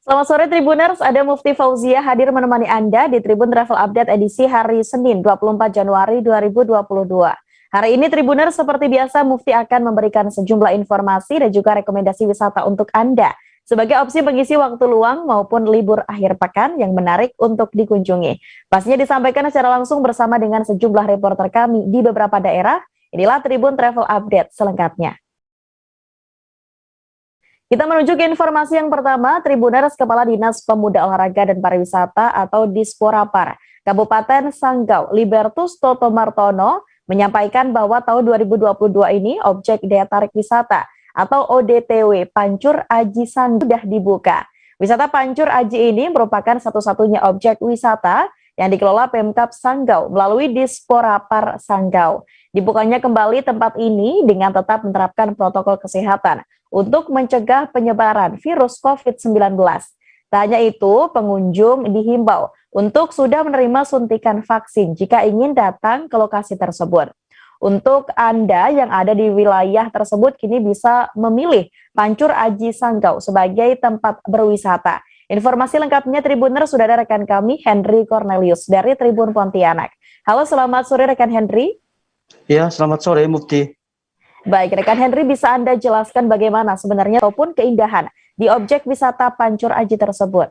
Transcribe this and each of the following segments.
Selamat sore Tribuners, ada Mufti Fauzia hadir menemani Anda di Tribun Travel Update edisi hari Senin 24 Januari 2022. Hari ini Tribuners seperti biasa Mufti akan memberikan sejumlah informasi dan juga rekomendasi wisata untuk Anda sebagai opsi mengisi waktu luang maupun libur akhir pekan yang menarik untuk dikunjungi. Pastinya disampaikan secara langsung bersama dengan sejumlah reporter kami di beberapa daerah. Inilah Tribun Travel Update selengkapnya. Kita menuju ke informasi yang pertama, Tribuners Kepala Dinas Pemuda Olahraga dan Pariwisata atau Disporapar, Kabupaten Sanggau, Libertus Toto Martono, menyampaikan bahwa tahun 2022 ini objek daya tarik wisata atau ODTW Pancur Aji Sanggau sudah dibuka. Wisata Pancur Aji ini merupakan satu-satunya objek wisata yang dikelola Pemkab Sanggau melalui Disporapar Sanggau. Dibukanya kembali tempat ini dengan tetap menerapkan protokol kesehatan untuk mencegah penyebaran virus COVID-19. Tak hanya itu, pengunjung dihimbau untuk sudah menerima suntikan vaksin jika ingin datang ke lokasi tersebut. Untuk Anda yang ada di wilayah tersebut kini bisa memilih Pancur Aji Sanggau sebagai tempat berwisata. Informasi lengkapnya Tribuners sudah ada rekan kami Henry Cornelius dari Tribun Pontianak. Halo, selamat sore rekan Henry. Ya, selamat sore Mufti. Baik, rekan Henry bisa Anda jelaskan bagaimana sebenarnya ataupun keindahan di objek wisata Pancur Aji tersebut?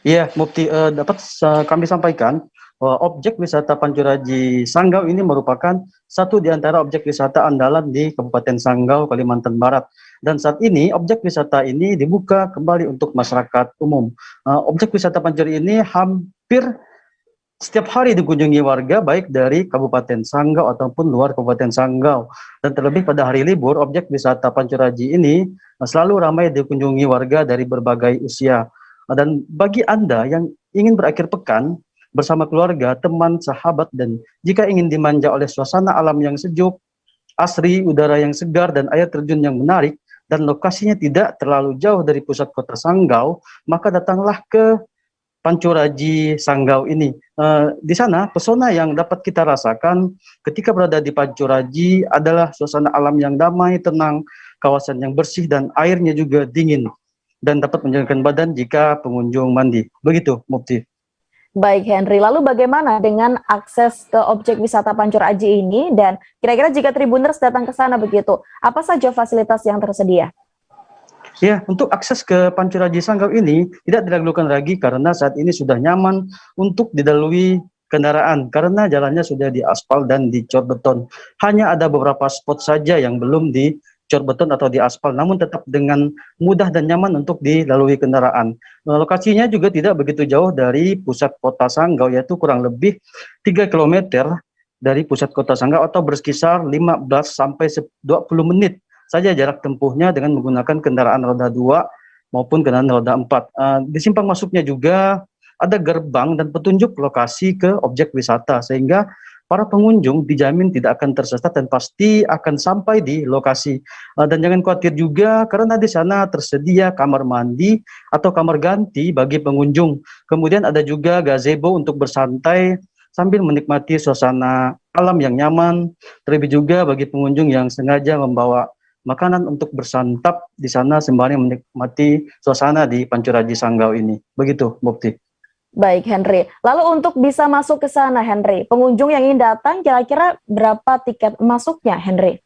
Iya, Mufti, dapat kami sampaikan bahwa objek wisata Pancur Aji Sanggau ini merupakan satu di antara objek wisata andalan di Kabupaten Sanggau, Kalimantan Barat. Dan saat ini objek wisata ini dibuka kembali untuk masyarakat umum. Objek wisata Pancur ini hampir setiap hari dikunjungi warga baik dari Kabupaten Sanggau ataupun luar Kabupaten Sanggau. Dan terlebih pada hari libur, objek wisata Pancur Aji ini selalu ramai dikunjungi warga dari berbagai usia. Dan bagi Anda yang ingin berakhir pekan bersama keluarga, teman, sahabat, dan jika ingin dimanja oleh suasana alam yang sejuk, asri, udara yang segar, dan air terjun yang menarik, dan lokasinya tidak terlalu jauh dari pusat kota Sanggau, maka datanglah ke Pancur Aji Sanggau ini. Di sana pesona yang dapat kita rasakan ketika berada di Pancur Aji adalah suasana alam yang damai, tenang, kawasan yang bersih dan airnya juga dingin dan dapat menjaga badan jika pengunjung mandi. Begitu, Mufti. Baik Henry, lalu bagaimana dengan akses ke objek wisata Pancur Aji ini dan kira-kira jika Tribuners datang ke sana begitu, apa saja fasilitas yang tersedia? Ya, untuk akses ke Pancur Aji Sanggau ini tidak diragukan lagi karena saat ini sudah nyaman untuk dilalui kendaraan karena jalannya sudah diaspal dan dicor beton. Hanya ada beberapa spot saja yang belum dicor beton atau diaspal, namun tetap dengan mudah dan nyaman untuk dilalui kendaraan. Lokasinya juga tidak begitu jauh dari pusat kota Sanggau, yaitu kurang lebih 3 km dari pusat kota Sanggau atau berkisar 15 sampai 20 menit saja jarak tempuhnya dengan menggunakan kendaraan roda 2 maupun kendaraan roda 4. Di simpang masuknya juga ada gerbang dan petunjuk lokasi ke objek wisata sehingga para pengunjung dijamin tidak akan tersesat dan pasti akan sampai di lokasi. Dan jangan khawatir juga karena di sana tersedia kamar mandi atau kamar ganti bagi pengunjung. Kemudian ada juga gazebo untuk bersantai sambil menikmati suasana alam yang nyaman. Terlebih juga bagi pengunjung yang sengaja membawa makanan untuk bersantap di sana sembari menikmati suasana di Pancur Aji Sanggau ini. Begitu, Mufti. Baik, Henry. Lalu untuk bisa masuk ke sana, Henry, pengunjung yang ingin datang kira-kira berapa tiket masuknya, Henry?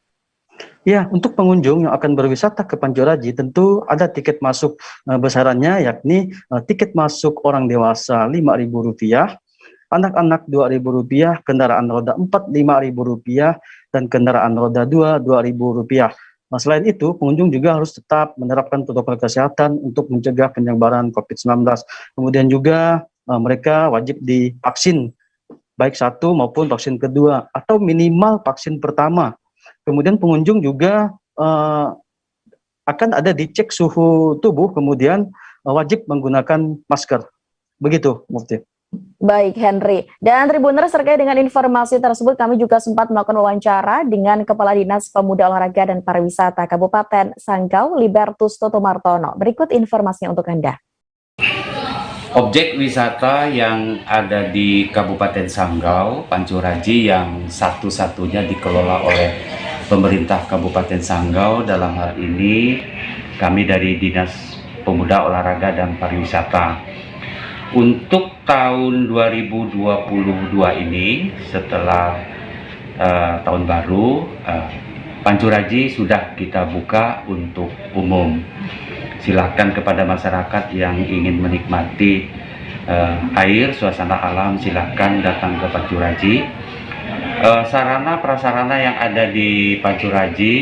Ya, untuk pengunjung yang akan berwisata ke Pancur Aji tentu ada tiket masuk besarannya, yakni tiket masuk orang dewasa Rp5.000, anak-anak Rp2.000, kendaraan roda 4 Rp5.000, dan kendaraan roda 2 Rp2.000. Selain itu, pengunjung juga harus tetap menerapkan protokol kesehatan untuk mencegah penyebaran COVID-19. Kemudian juga mereka wajib divaksin, baik satu maupun vaksin kedua, atau minimal vaksin pertama. Kemudian pengunjung juga akan ada dicek suhu tubuh, kemudian wajib menggunakan masker. Begitu, Mufti. Baik, Henry. Dan Tribuners terkait dengan informasi tersebut, kami juga sempat melakukan wawancara dengan Kepala Dinas Pemuda Olahraga dan Pariwisata Kabupaten Sanggau, Libertus Toto Martono. Berikut informasinya untuk Anda. Objek wisata yang ada di Kabupaten Sanggau, Pancur Aji, yang satu-satunya dikelola oleh pemerintah Kabupaten Sanggau. Dalam hal ini, kami dari Dinas Pemuda, Olahraga dan Pariwisata. Untuk tahun 2022 ini, setelah tahun baru, Pancuraji sudah kita buka untuk umum. Silakan kepada masyarakat yang ingin menikmati air, suasana alam, silakan datang ke Pancuraji. Sarana prasarana yang ada di Pancuraji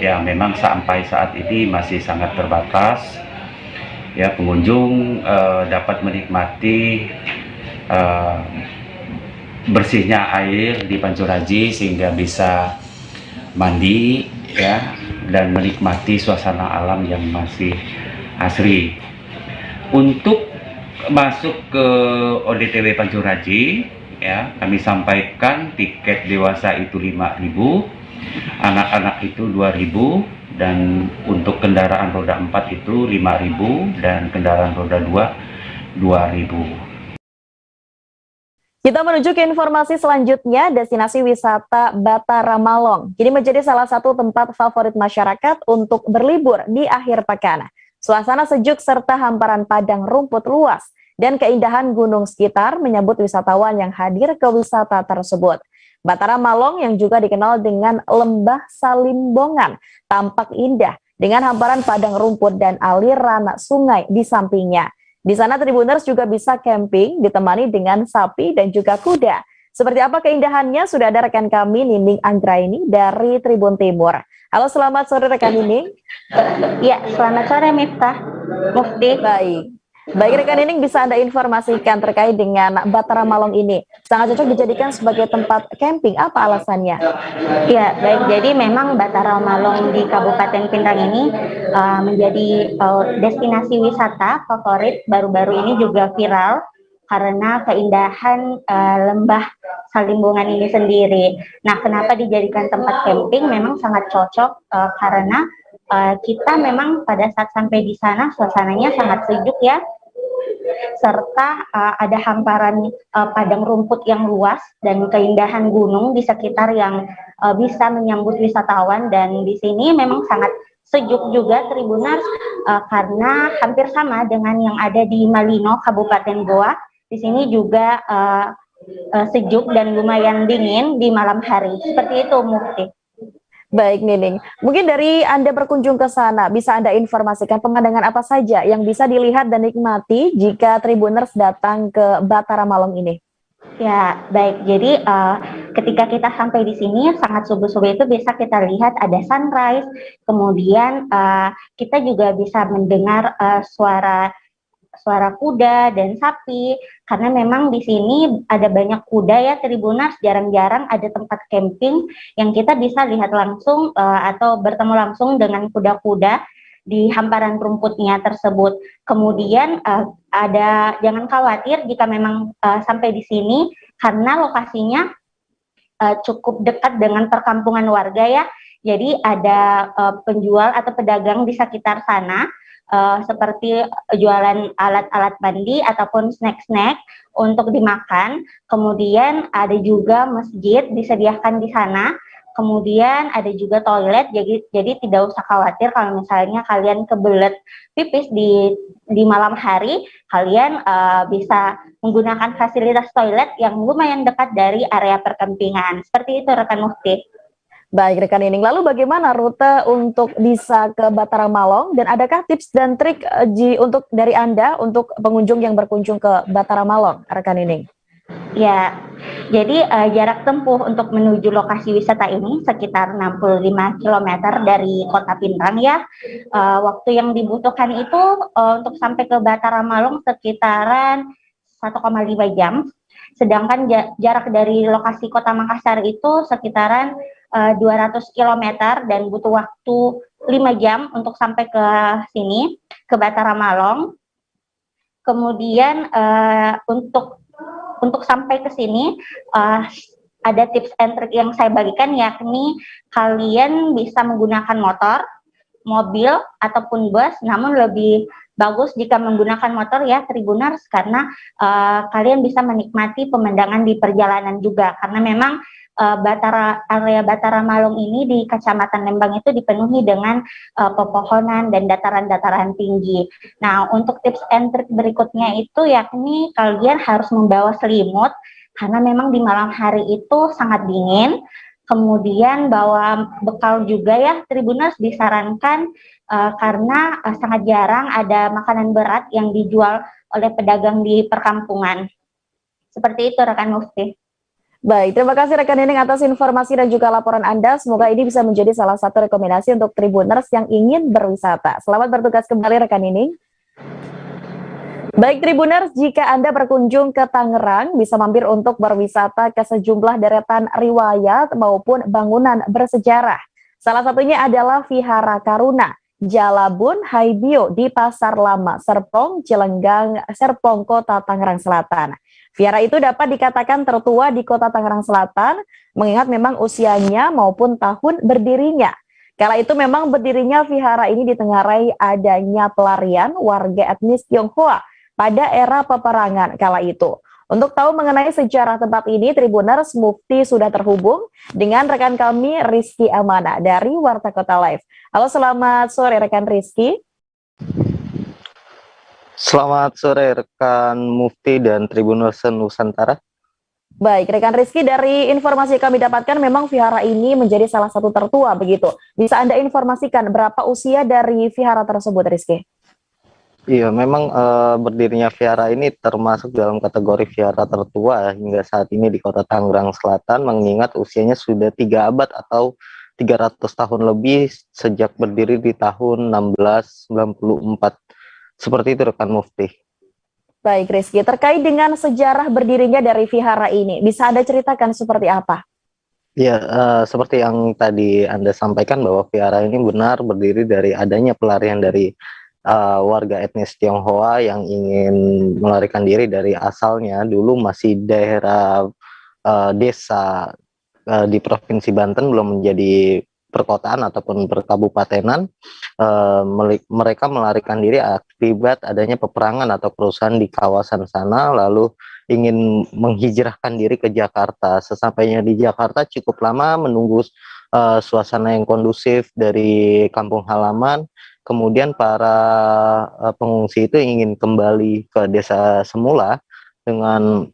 ya memang sampai saat ini masih sangat terbatas. Ya, pengunjung dapat menikmati bersihnya air di Pancuraji sehingga bisa mandi ya dan menikmati suasana alam yang masih asri. Untuk masuk ke ODTW Pancuraji ya, kami sampaikan tiket dewasa itu 5.000, anak-anak itu 2.000, dan untuk kendaraan roda 4 itu 5.000 dan kendaraan roda 2 2.000. Kita menuju ke informasi selanjutnya, destinasi wisata Batara Malong kini menjadi salah satu tempat favorit masyarakat untuk berlibur di akhir pekan. Suasana sejuk serta hamparan padang rumput luas dan keindahan gunung sekitar menyambut wisatawan yang hadir ke wisata tersebut. Batara Malong yang juga dikenal dengan Lembah Salimbongan tampak indah dengan hamparan padang rumput dan aliran sungai di sampingnya. Di sana Tribuners juga bisa camping ditemani dengan sapi dan juga kuda. Seperti apa keindahannya sudah ada rekan kami Nining Anggraini dari Tribun Timur. Halo, selamat sore rekan Nining. Ya, selamat sore Miftah. Mufti. Baik rekan Nining, bisa Anda informasikan terkait dengan Batara Malong ini? Sangat cocok dijadikan sebagai tempat camping, apa alasannya? Ya, baik. Jadi memang Batara Malong di Kabupaten Pindrang ini menjadi destinasi wisata favorit. Baru-baru ini juga viral karena keindahan lembah Salimbungan ini sendiri. Nah, kenapa dijadikan tempat camping? Memang sangat cocok karena kita memang pada saat sampai di sana suasananya sangat sejuk ya, serta ada hamparan padang rumput yang luas dan keindahan gunung di sekitar yang bisa menyambut wisatawan. Dan di sini memang sangat sejuk juga Tribuners karena hampir sama dengan yang ada di Malino, Kabupaten Goa. Di sini juga sejuk dan lumayan dingin di malam hari. Seperti itu, Mufti. Baik Nining, mungkin dari Anda berkunjung ke sana, bisa Anda informasikan pemandangan apa saja yang bisa dilihat dan nikmati jika Tribuners datang ke Batara Malong ini? Ya, baik. Jadi ketika kita sampai di sini sangat subuh-subuh itu bisa kita lihat ada sunrise, kemudian kita juga bisa mendengar suara kuda dan sapi, karena memang di sini ada banyak kuda ya Tribuners, jarang-jarang ada tempat camping yang kita bisa lihat langsung atau bertemu langsung dengan kuda-kuda di hamparan rumputnya tersebut. Kemudian jangan khawatir jika memang sampai di sini karena lokasinya cukup dekat dengan perkampungan warga ya. Jadi ada penjual atau pedagang di sekitar sana seperti jualan alat-alat mandi ataupun snack-snack untuk dimakan. Kemudian ada juga masjid disediakan di sana. Kemudian ada juga toilet, jadi tidak usah khawatir kalau misalnya kalian kebelet pipis di malam hari, kalian bisa menggunakan fasilitas toilet yang lumayan dekat dari area perkempingan. Seperti itu rekan Mufti. Baik rekan Nining, lalu bagaimana rute untuk bisa ke Batara Malong dan adakah tips dan trik untuk dari Anda untuk pengunjung yang berkunjung ke Batara Malong, rekan Nining? Ya, jadi jarak tempuh untuk menuju lokasi wisata ini sekitar 65 km dari Kota Pindrang ya. Waktu yang dibutuhkan itu untuk sampai ke Batara Malong sekitaran 1,5 jam. Sedangkan jarak dari lokasi Kota Makassar itu sekitaran 200 km dan butuh waktu 5 jam untuk sampai ke sini, ke Batara Malong. Kemudian untuk sampai ke sini ada tips and trick yang saya bagikan, yakni kalian bisa menggunakan motor, mobil ataupun bus, namun lebih bagus jika menggunakan motor ya Tribuners, karena kalian bisa menikmati pemandangan di perjalanan juga, karena memang area Batara Malung ini di Kecamatan Lembang itu dipenuhi dengan pepohonan dan dataran-dataran tinggi. Nah, untuk tips and trik berikutnya itu yakni kalian harus membawa selimut, karena memang di malam hari itu sangat dingin. Kemudian bawa bekal juga ya Tribuners, disarankan karena sangat jarang ada makanan berat yang dijual oleh pedagang di perkampungan. Seperti itu rekan Mufti. Baik, terima kasih rekan Nining atas informasi dan juga laporan Anda. Semoga ini bisa menjadi salah satu rekomendasi untuk Tribuners yang ingin berwisata. Selamat bertugas kembali rekan Nining. Baik Tribuners, jika Anda berkunjung ke Tangerang, bisa mampir untuk berwisata ke sejumlah deretan riwayat maupun bangunan bersejarah. Salah satunya adalah Vihara Karuna, Jalabun Haibio di Pasar Lama, Serpong, Cilenggang, Serpong, Kota Tangerang Selatan. Vihara itu dapat dikatakan tertua di Kota Tangerang Selatan, mengingat memang usianya maupun tahun berdirinya. Kala itu memang berdirinya vihara ini ditengarai adanya pelarian warga etnis Tionghoa pada era peperangan kala itu. Untuk tahu mengenai sejarah tempat ini, Tribuners, Mufti sudah terhubung dengan rekan kami Rizky Amana dari Warta Kota Live. Halo, selamat sore rekan Rizky. Selamat sore rekan Mufti dan Tribuners Nusantara. Baik, rekan Rizky, dari informasi yang kami dapatkan memang vihara ini menjadi salah satu tertua begitu. Bisa Anda informasikan berapa usia dari vihara tersebut, Rizky? Iya, memang berdirinya vihara ini termasuk dalam kategori vihara tertua hingga saat ini di Kota Tangerang Selatan, mengingat usianya sudah 3 abad atau 300 tahun lebih sejak berdiri di tahun 1694. Seperti itu rekan Mufti. Baik Rizky, terkait dengan sejarah berdirinya dari vihara ini, bisa Anda ceritakan seperti apa? Ya, seperti yang tadi Anda sampaikan bahwa vihara ini benar berdiri dari adanya pelarian dari warga etnis Tionghoa yang ingin melarikan diri dari asalnya. Dulu masih daerah desa di Provinsi Banten, belum menjadi perkotaan ataupun perkabupatenan. Mereka melarikan diri akibat adanya peperangan atau kerusuhan di kawasan sana, lalu ingin menghijrahkan diri ke Jakarta. Sesampainya di Jakarta cukup lama menunggu suasana yang kondusif dari kampung halaman. Kemudian para pengungsi itu ingin kembali ke desa semula dengan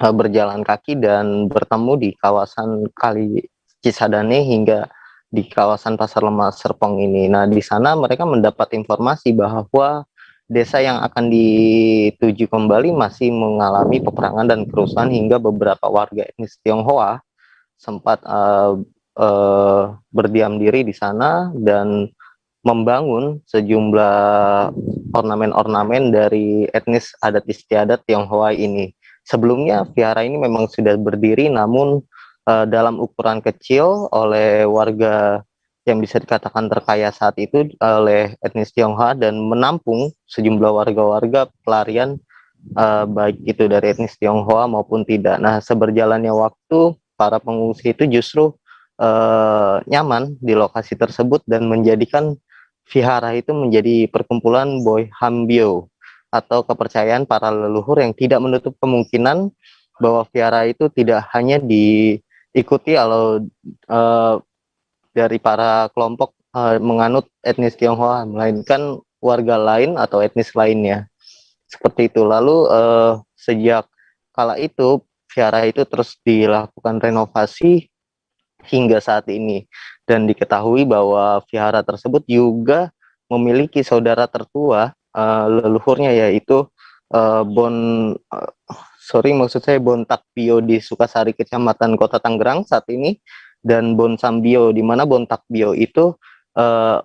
berjalan kaki dan bertemu di kawasan Kali Cisadane hingga di kawasan Pasar Lama Serpong ini. Nah, di sana mereka mendapat informasi bahwa desa yang akan dituju kembali masih mengalami peperangan dan kerusuhan hingga beberapa warga etnis Tionghoa sempat berdiam diri di sana dan membangun sejumlah ornamen-ornamen dari etnis adat istiadat Tionghoa ini. Sebelumnya vihara ini memang sudah berdiri, namun dalam ukuran kecil oleh warga yang bisa dikatakan terkaya saat itu oleh etnis Tionghoa dan menampung sejumlah warga-warga pelarian baik itu dari etnis Tionghoa maupun tidak. Nah, seberjalannya waktu para pengungsi itu justru nyaman di lokasi tersebut dan menjadikan vihara itu menjadi perkumpulan Boy Hambio atau kepercayaan para leluhur yang tidak menutup kemungkinan bahwa vihara itu tidak hanya diikuti atau dari para kelompok menganut etnis Tionghoa, melainkan warga lain atau etnis lainnya. Seperti itu. Lalu sejak kala itu vihara itu terus dilakukan renovasi hingga saat ini, dan diketahui bahwa vihara tersebut juga memiliki saudara tertua leluhurnya, yaitu Bon Takbio di Sukasari, Kecamatan Kota Tangerang saat ini, dan Bon Sambio, di mana Bon Takbio itu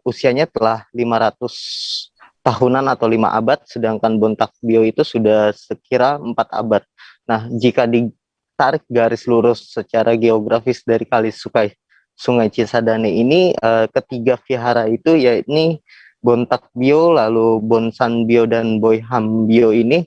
usianya telah 500 tahunan atau 5 abad, sedangkan Bon Takbio itu sudah sekira 4 abad. Nah, jika ditarik garis lurus secara geografis dari kali Sungai Cisadane ini, ketiga vihara itu yakni Bon Takbio, lalu Bon Sanbio dan Boy Hambio ini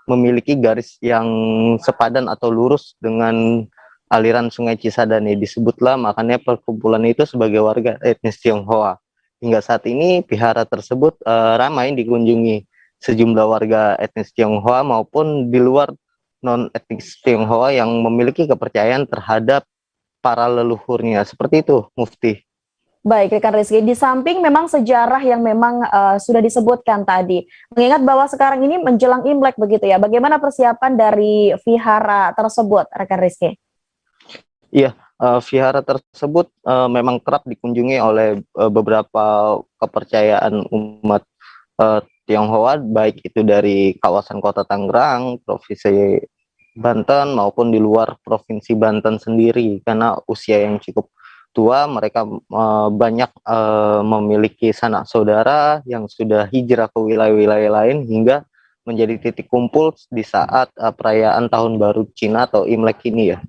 memiliki garis yang sepadan atau lurus dengan aliran Sungai Cisadane. Disebutlah makanya perkumpulan itu sebagai warga etnis Tionghoa. Hingga saat ini vihara tersebut ramai dikunjungi sejumlah warga etnis Tionghoa maupun di luar non etnis Tionghoa yang memiliki kepercayaan terhadap para leluhurnya. Seperti itu, Mufti. Baik, rekan Rizky, di samping memang sejarah yang memang sudah disebutkan tadi, mengingat bahwa sekarang ini menjelang Imlek begitu ya, bagaimana persiapan dari vihara tersebut, rekan Rizky? Iya, vihara tersebut memang kerap dikunjungi oleh beberapa kepercayaan umat Tionghoa, baik itu dari kawasan kota Tangerang, Provinsi Banten, maupun di luar Provinsi Banten sendiri, karena usia yang cukup tua, mereka banyak memiliki sanak saudara yang sudah hijrah ke wilayah-wilayah lain hingga menjadi titik kumpul di saat perayaan Tahun Baru Cina atau Imlek ini ya.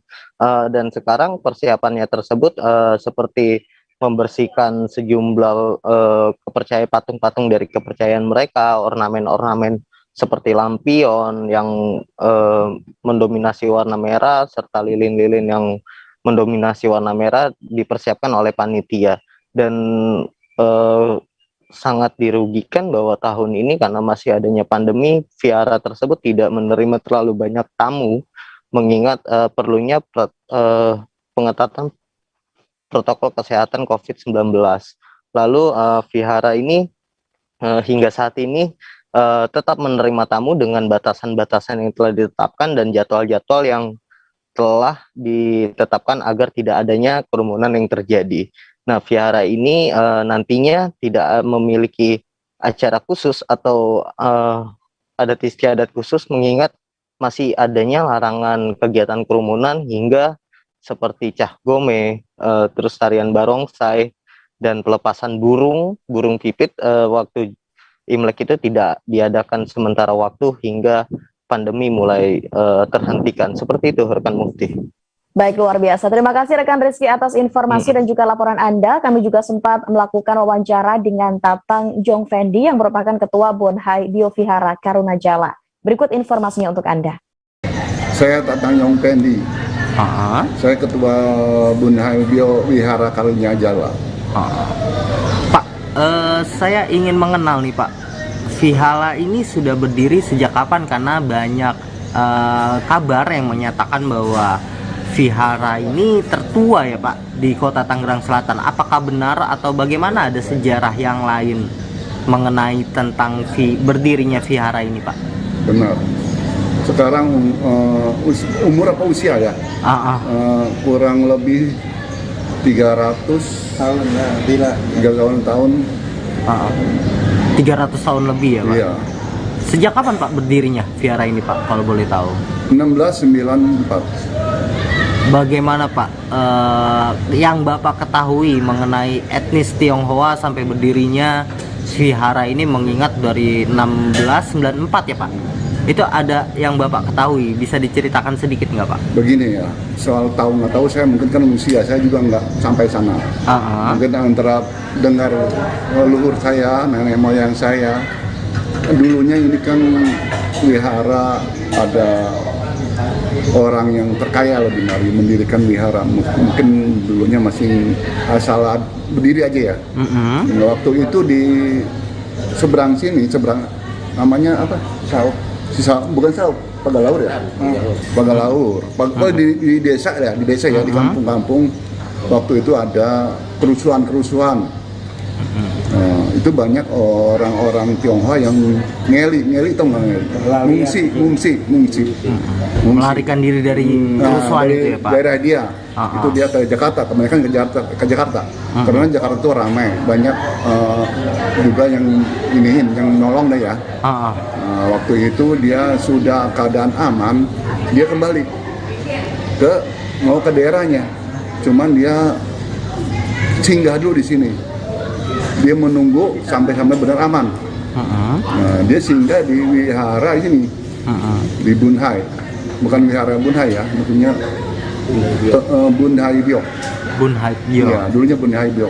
Dan sekarang persiapannya tersebut seperti membersihkan sejumlah patung-patung dari kepercayaan mereka, ornamen-ornamen seperti lampion yang mendominasi warna merah serta lilin-lilin yang mendominasi warna merah dipersiapkan oleh panitia. Dan sangat dirugikan bahwa tahun ini karena masih adanya pandemi, vihara tersebut tidak menerima terlalu banyak tamu, mengingat perlunya pengetatan protokol kesehatan COVID-19. Lalu vihara ini hingga saat ini tetap menerima tamu dengan batasan-batasan yang telah ditetapkan dan jadwal-jadwal yang telah ditetapkan agar tidak adanya kerumunan yang terjadi. Nah, vihara ini nantinya tidak memiliki acara khusus atau adat istiadat khusus, mengingat masih adanya larangan kegiatan kerumunan hingga seperti cah gome, terus tarian barongsai, dan pelepasan burung pipit waktu Imlek itu tidak diadakan sementara waktu hingga pandemi mulai terhentikan. Seperti itu, rekan Mufti. Baik, luar biasa. Terima kasih rekan Rizky atas informasi dan juga laporan Anda. Kami juga sempat melakukan wawancara dengan Tatang Jong Fendi yang merupakan Ketua Bonhai Biovihara Karunajala. Berikut informasinya untuk Anda. Saya Tatang Jong Fendi. Saya Ketua Bonhai Biovihara Karunajala. Pak, saya ingin mengenal nih Pak. Vihara ini sudah berdiri sejak kapan? Karena banyak kabar yang menyatakan bahwa vihara ini tertua ya Pak di kota Tangerang Selatan. Apakah benar atau bagaimana, ada sejarah yang lain mengenai tentang berdirinya vihara ini Pak? Benar. Sekarang umur apa usia ya? Kurang lebih 300 tahun ya, 300 tahun. 300 tahun lebih ya Pak? Iya. Sejak kapan Pak berdirinya vihara ini Pak, kalau boleh tahu? 1694. Bagaimana Pak yang Bapak ketahui mengenai etnis Tionghoa sampai berdirinya vihara ini, mengingat dari 1694 ya Pak? Itu ada yang Bapak ketahui, bisa diceritakan sedikit nggak Pak? Begini ya, soal tahu nggak tahu, saya mungkin kan usia saya juga nggak sampai sana. Mungkin antara dengar leluhur saya, nenek moyang saya, dulunya ini kan wihara ada orang yang terkaya lebih lagi mendirikan wihara. Mungkin dulunya masih asal berdiri aja ya. Waktu itu di seberang sini, seberang namanya apa? Bukan Sauk, Pagalaur ya? Pagalaur. Di desa ya, di kampung-kampung. Waktu itu ada kerusuhan. Itu banyak orang-orang Tionghoa yang ngeli atau nggak ngeli? Ngungsi. Melarikan diri dari kerusuhan itu ya Pak? Daerah dia. Itu dia ke Jakarta, kebanyakan ke Jakarta. Karena Jakarta itu ramai, banyak juga yang nolong deh ya. Waktu itu dia sudah keadaan aman, dia kembali mau ke daerahnya. Cuman dia singgah dulu di sini. Dia menunggu sampai benar aman. Nah, dia singgah di wihara ini, di Bonhai. Bukan wihara Bonhai ya, maksudnya Bonhai Bio. Bonhai Bio. Ya, dulunya Bonhai Bio.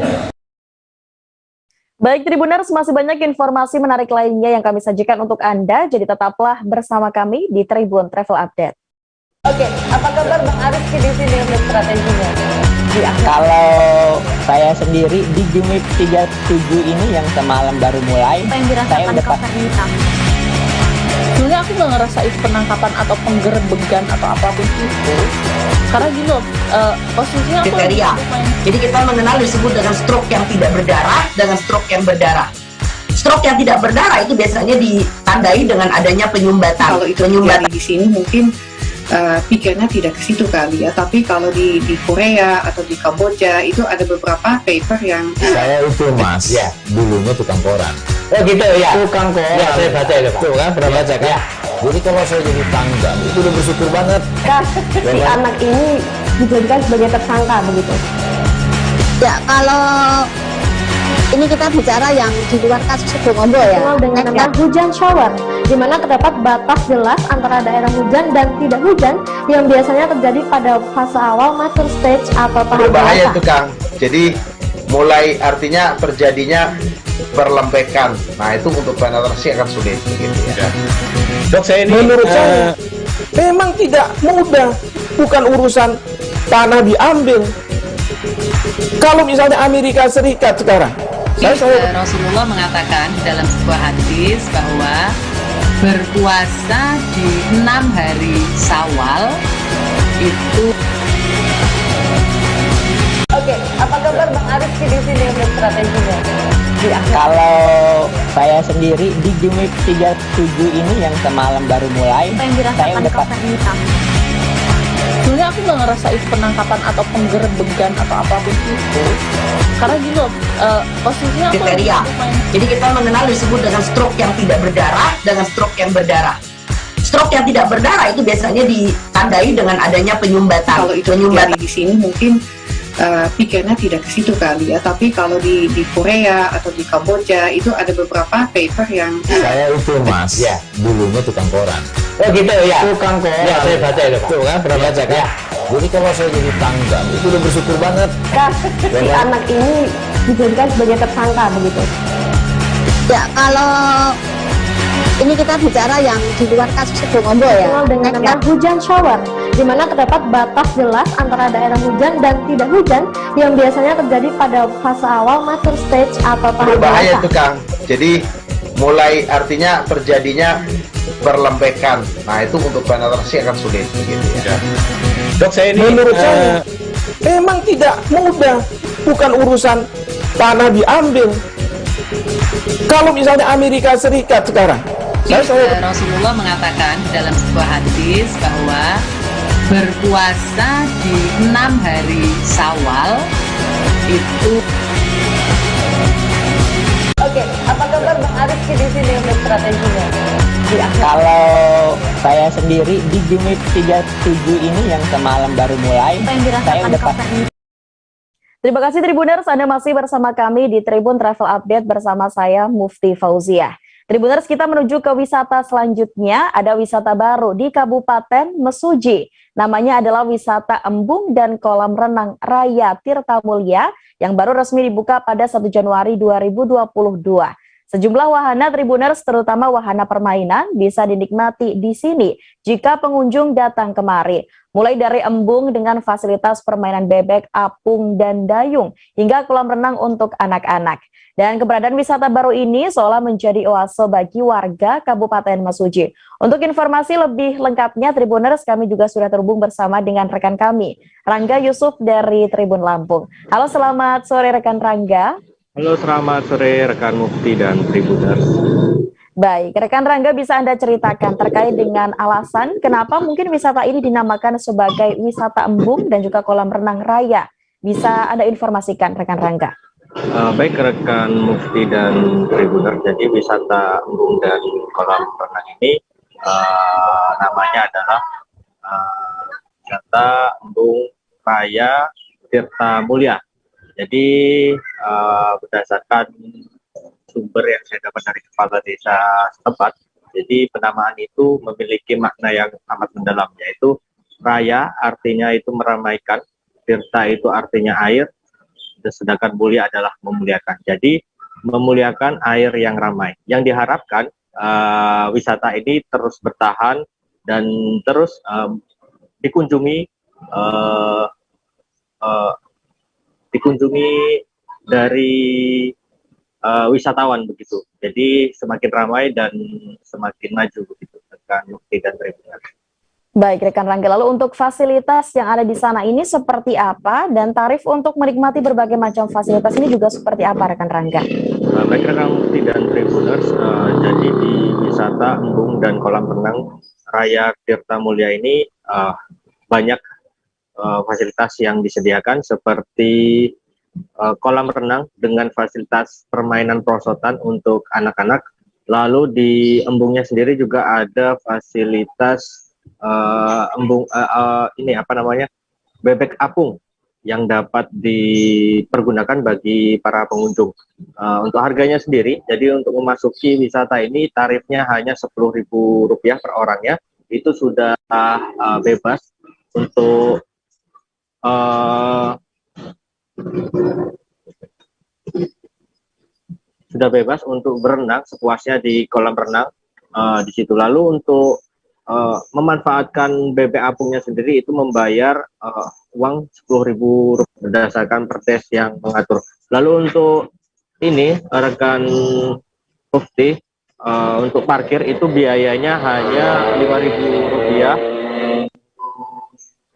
Baik Tribuners, masih banyak informasi menarik lainnya yang kami sajikan untuk Anda, jadi tetaplah bersama kami di Tribun Travel Update. Oke, apa kabar Bang Arif di sini untuk strateginya? Kalau saya sendiri di Jumip 37 ini yang semalam baru mulai, Apa yang dirasakan saya udah cover hitam? Sebenarnya aku nggak ngerasa itu penangkapan atau penggerbegan atau apapun itu. Karena gini loh, posisinya aku kriteria. Jadi kita mengenal disebut dengan stroke yang tidak berdarah dengan stroke yang berdarah. Stroke yang tidak berdarah itu biasanya ditandai dengan adanya penyumbatan. Kalau itu penyumbatan di sini mungkin pikirnya tidak ke situ kali ya. Tapi kalau di Korea atau di Kamboja itu ada beberapa paper yang saya itu mas, ya dulunya tukang koran. Oh gitu ya. Tukang koran. Ya, saya baca itu Pak. Tuh kan, pernah baca kan? Ya. Jadi kalau saya jadi tangga, itu udah bersyukur banget. Si anak ini dijadikan sebagai tersangka begitu. Ya, kalau ini kita bicara yang di luar kasus Situbondo ya. Dengan nama hujan shower, di mana terdapat batas jelas antara daerah hujan dan tidak hujan yang biasanya terjadi pada fase awal mature stage atau tahap berbahaya dewasa. itu Kang. Jadi mulai artinya terjadinya perlempekan. Nah itu untuk penetrasi akan sulit gitu ya. Dok, saya ini menurut saya memang tidak mudah, bukan urusan tanah diambil. Kalau misalnya Amerika Serikat sekarang, Rasulullah mengatakan dalam sebuah hadis bahwa berpuasa di 6 hari Syawal itu. Oke, apa kabar Bang Arif di sini untuk strateginya? Kalau saya sendiri di Jumip 37 ini yang semalam baru mulai, saya udah sebenarnya aku nggak ngerasa itu penangkapan atau penggerbegan atau apapun itu. Karena gini loh, posisinya aku kriteria. Jadi kita mengenal disebut dengan stroke yang tidak berdarah dengan stroke yang berdarah. Stroke yang tidak berdarah itu biasanya ditandai dengan adanya penyumbatan. Kalau itu penyumbatan di sini mungkin pikirnya tidak ke situ kali ya. Tapi kalau di Korea atau di Kamboja itu ada beberapa paper yang saya itu mas, ya dulunya tukang koran. Oh gitu ya. Tukang koran. Ya, saya baca itu Pak. Tuh kan, pernah baca kan? Ya. Jadi kalau saya jadi tangga, itu udah bersyukur banget. Si anak ini dijadikan sebagai tersangka begitu. Ya, kalau ini kita bicara yang di luar kasus Situbondo ya. Dengan nama hujan shower, di mana terdapat batas jelas antara daerah hujan dan tidak hujan yang biasanya terjadi pada fase awal mature stage atau tahap berbahaya dewasa. itu Kang. Jadi mulai artinya terjadinya perlempekan. Nah itu untuk penetrasi akan sulit gitu ya. Dok, saya ini menurut saya memang tidak mudah, bukan urusan tanah diambil. Kalau misalnya Amerika Serikat sekarang, Rasulullah mengatakan dalam sebuah hadis bahwa berpuasa di 6 hari Syawal itu. Oke, apa kabar Bang Arif di sini untuk strateginya? Kalau saya sendiri di Jumip 37 ini yang semalam baru mulai, saya udah pasti. Terima kasih Tribuners, Anda masih bersama kami di Tribun Travel Update bersama saya Mufti Fauziah. Tribuners, kita menuju ke wisata selanjutnya. Ada wisata baru di Kabupaten Mesuji. Namanya adalah wisata embung dan kolam renang Raya Tirta Mulya yang baru resmi dibuka pada 1 Januari 2022. Sejumlah wahana Tribuners, terutama wahana permainan, bisa dinikmati di sini jika pengunjung datang kemari. Mulai dari embung dengan fasilitas permainan bebek, apung, dan dayung, hingga kolam renang untuk anak-anak. Dan keberadaan wisata baru ini seolah menjadi oase bagi warga Kabupaten Mesuji. Untuk informasi lebih lengkapnya, Tribuners, kami juga sudah terhubung bersama dengan rekan kami, Rangga Yusuf dari Tribun Lampung. Halo, selamat sore rekan Rangga. Halo, selamat sore rekan Mufti dan Tribuners. Baik, rekan Rangga, bisa Anda ceritakan terkait dengan alasan kenapa mungkin wisata ini dinamakan sebagai wisata embung dan juga kolam renang raya. Bisa Anda informasikan rekan Rangga? Baik rekan Mufti dan Tribuners, jadi wisata embung dan kolam renang ini namanya adalah wisata embung raya Tirta Mulya. Jadi berdasarkan sumber yang saya dapat dari kepala desa setempat, jadi penamaan itu memiliki makna yang amat mendalam, yaitu raya artinya itu meramaikan, tirta itu artinya air, sedangkan mulia adalah memuliakan. Jadi memuliakan air yang ramai. Yang diharapkan wisata ini terus bertahan dan terus dikunjungi dari wisatawan begitu. Jadi semakin ramai dan semakin maju begitu rekan Mufti dan Tribuners. Baik, rekan Rangga. Lalu untuk fasilitas yang ada di sana ini seperti apa dan tarif untuk menikmati berbagai macam fasilitas ini juga seperti apa, rekan Rangga? Baik rekan Mufti dan Tribuners, jadi di wisata embung dan kolam renang Raya Tirta Mulia ini banyak fasilitas yang disediakan seperti kolam renang dengan fasilitas permainan perosotan untuk anak-anak. Lalu di embungnya sendiri juga ada fasilitas bebek apung yang dapat dipergunakan bagi para pengunjung. Untuk harganya sendiri, jadi untuk memasuki wisata ini tarifnya hanya Rp10.000 per orangnya. Itu sudah bebas untuk berenang sepuasnya di kolam renang di situ. Lalu untuk memanfaatkan bebek apungnya sendiri itu membayar uang Rp10.000 berdasarkan perdes yang mengatur. Lalu untuk ini rekan Mufti, untuk parkir itu biayanya hanya Rp5.000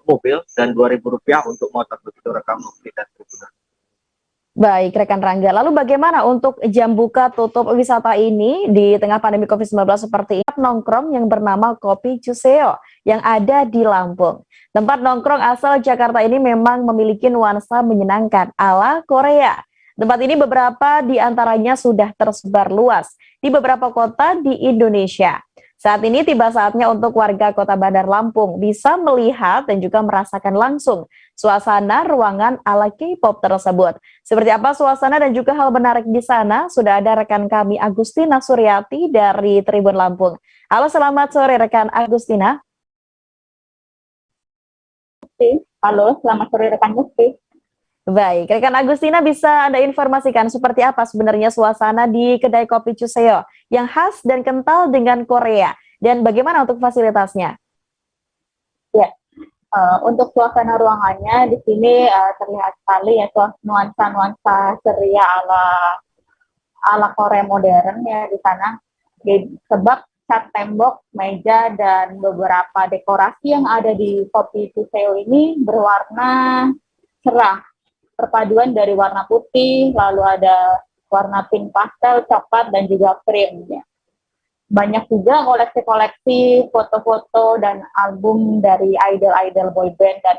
mobil dan Rp2.000 untuk motor begitu rekan Mufti dan Tribuners. Baik, rekan Rangga. Lalu bagaimana untuk jam buka tutup wisata ini di tengah pandemi COVID-19 seperti ini? Nongkrong yang bernama Kopi Cuseo yang ada di Lampung. Tempat nongkrong asal Jakarta ini memang memiliki nuansa menyenangkan ala Korea. Tempat ini beberapa di antaranya sudah tersebar luas di beberapa kota di Indonesia. Saat ini tiba saatnya untuk warga Kota Bandar Lampung bisa melihat dan juga merasakan langsung suasana ruangan ala K-pop tersebut. Seperti apa suasana dan juga hal menarik di sana, sudah ada rekan kami Agustina Suryati dari Tribun Lampung. Halo, selamat sore rekan Agustina. Halo, selamat sore rekan Mufti. Baik, rekan Agustina bisa Anda informasikan seperti apa sebenarnya suasana di kedai kopi Cuseo yang khas dan kental dengan Korea, dan bagaimana untuk fasilitasnya? Ya, untuk suasana ruangannya di sini terlihat sekali ya nuansa-nuansa ceria ala Korea modern ya di sana. Sebab cat tembok, meja, dan beberapa dekorasi yang ada di kopi Cuseo ini berwarna cerah. Perpaduan dari warna putih, lalu ada warna pink pastel, coklat, dan juga krim. Ya. Banyak juga koleksi-koleksi foto-foto dan album dari idol-idol boy band dan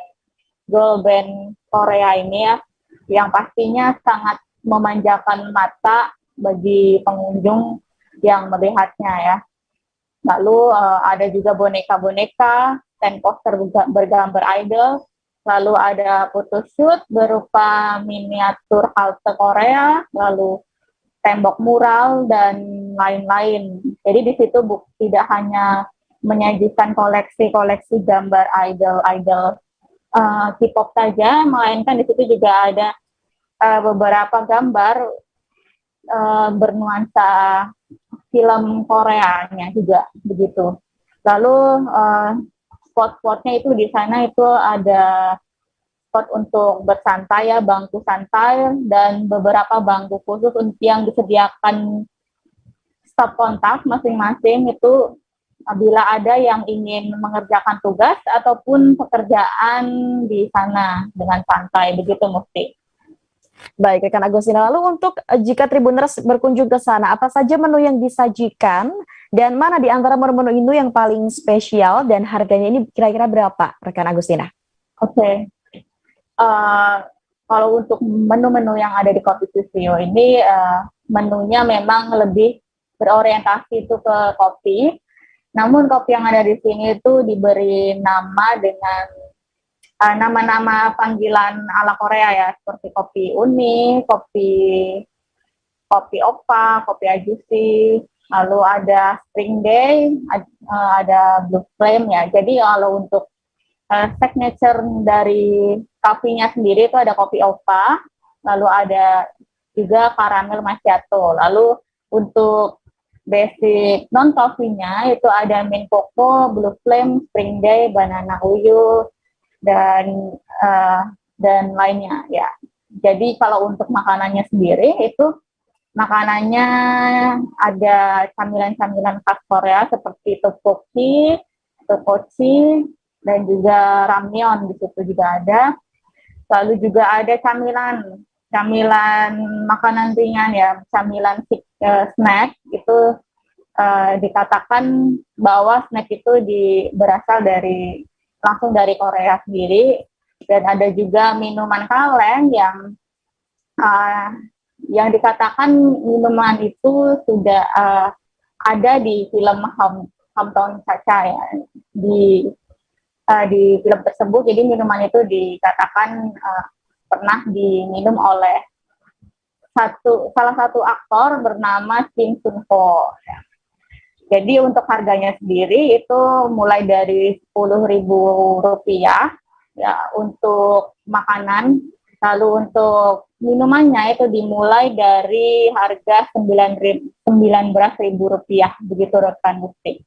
girl band Korea ini ya, yang pastinya sangat memanjakan mata bagi pengunjung yang melihatnya ya. Lalu ada juga boneka-boneka, stand poster bergambar idol. Lalu ada photoshoot berupa miniatur halte Korea, lalu tembok mural, dan lain-lain. Jadi di situ tidak hanya menyajikan koleksi-koleksi gambar idol-idol K-pop saja, melainkan di situ juga ada beberapa gambar bernuansa film Koreanya juga begitu. Lalu spot-spotnya itu di sana itu ada spot untuk bersantai ya, bangku santai, dan beberapa bangku khusus yang disediakan staf kontak masing-masing itu apabila ada yang ingin mengerjakan tugas ataupun pekerjaan di sana dengan santai, begitu Mufti. Baik, rekan Agustina. Lalu untuk jika Tribuners berkunjung ke sana, apa saja menu yang disajikan dan mana di antara menu-menu ini yang paling spesial dan harganya ini kira-kira berapa, rekan Agustina? Oke. Kalau untuk menu-menu yang ada di Kopi Cuseo ini, menunya memang lebih berorientasi itu ke kopi. Namun kopi yang ada di sini itu diberi nama dengan nama-nama panggilan ala Korea ya, seperti kopi uni, kopi opa, kopi ajusi, lalu ada spring day, ada blue flame ya. Jadi kalau untuk signature dari kopinya sendiri itu ada kopi opa, lalu ada juga caramel macchiato. Lalu untuk basic non coffee-nya itu ada mint coco, blue flame, spring day, banana uyu, dan lainnya ya. Jadi kalau untuk makanannya sendiri itu makanannya ada camilan-camilan khas Korea seperti tteokbokki, dan juga ramyeon di situ juga ada. Lalu juga ada camilan makanan ringan ya, camilan snack itu dikatakan bahwa snack itu berasal langsung dari Korea sendiri. Dan ada juga minuman kaleng yang dikatakan minuman itu sudah ada di film Hometown Cha-Cha ya, di film tersebut. Jadi minuman itu dikatakan pernah diminum oleh salah satu aktor bernama Kim Sun Ho ya. Jadi untuk harganya sendiri itu mulai dari Rp10.000 ya untuk makanan. Lalu untuk minumannya itu dimulai dari harga Rp19.000, begitu rekan Mufti.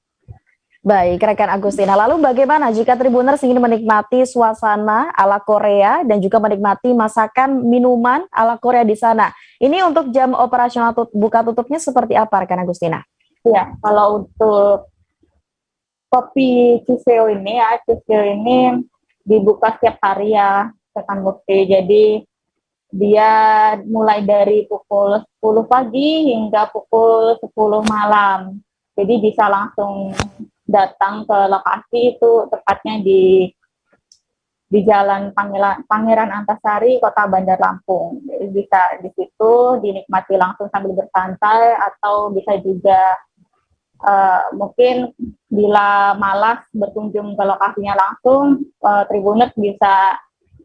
Baik, rekan Agustina. Lalu bagaimana jika Tribuners ingin menikmati suasana ala Korea dan juga menikmati masakan minuman ala Korea di sana? Ini untuk jam operasional buka tutupnya seperti apa, rekan Agustina? Ya, kalau untuk kopi Chuseo ini dibuka setiap hari ya, rekan Mufti. Jadi dia mulai dari pukul 10 pagi hingga pukul 10 malam. Jadi bisa langsung datang ke lokasi itu, tepatnya di Jalan Pangeran Antasari, Kota Bandar Lampung. Jadi bisa di situ dinikmati langsung sambil bersantai, atau bisa juga mungkin bila malas berkunjung ke lokasinya langsung, Tribuners bisa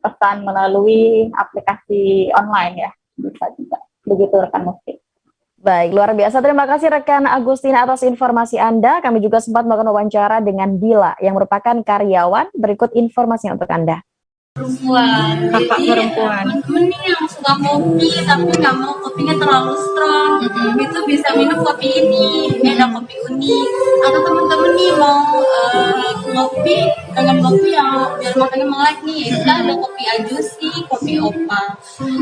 pesan melalui aplikasi online ya, bisa juga. Begitu rekan Mufti. Baik, luar biasa. Terima kasih rekan Agustina atas informasi Anda. Kami juga sempat melakukan wawancara dengan Bila yang merupakan karyawan. Berikut informasinya untuk Anda. Perempuan, kakak perempuan. Temen-temen nih yang suka kopi tapi nggak mau kopinya terlalu strong, itu bisa minum kopi ini ada kopi unik. Atau temen-temen nih mau ngopi dengan kopi yang biar makannya melek nih, kita ada kopi ajusi, kopi opa.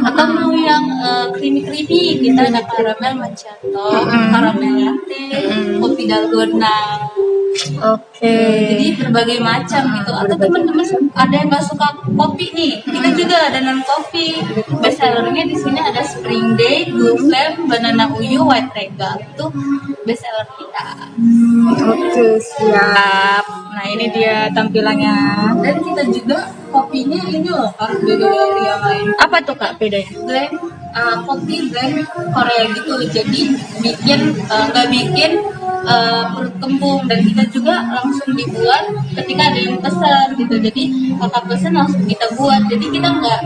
Atau mau yang creamy, kita ada karamel macchiato, karamel latte, kopi dalgona. Jadi berbagai macam gitu. Atau teman-teman ada yang nggak suka kopi nih, kita juga ada non kopi. Best sellernya di sini ada Spring Day, Blue Flame, Banana Uyu, White Regal. Itu best seller kita. Siap. Nah ini dia tampilannya. Dan kita juga kopinya ini loh Kak, beda dari yang lain. Apa tuh Kak bedanya? Blend kopi blend Korea gitu. Jadi nggak bikin perut kembung, dan kita juga langsung dibuat ketika ada yang pesan gitu. Jadi kakak pesan langsung kita buat. Jadi kita nggak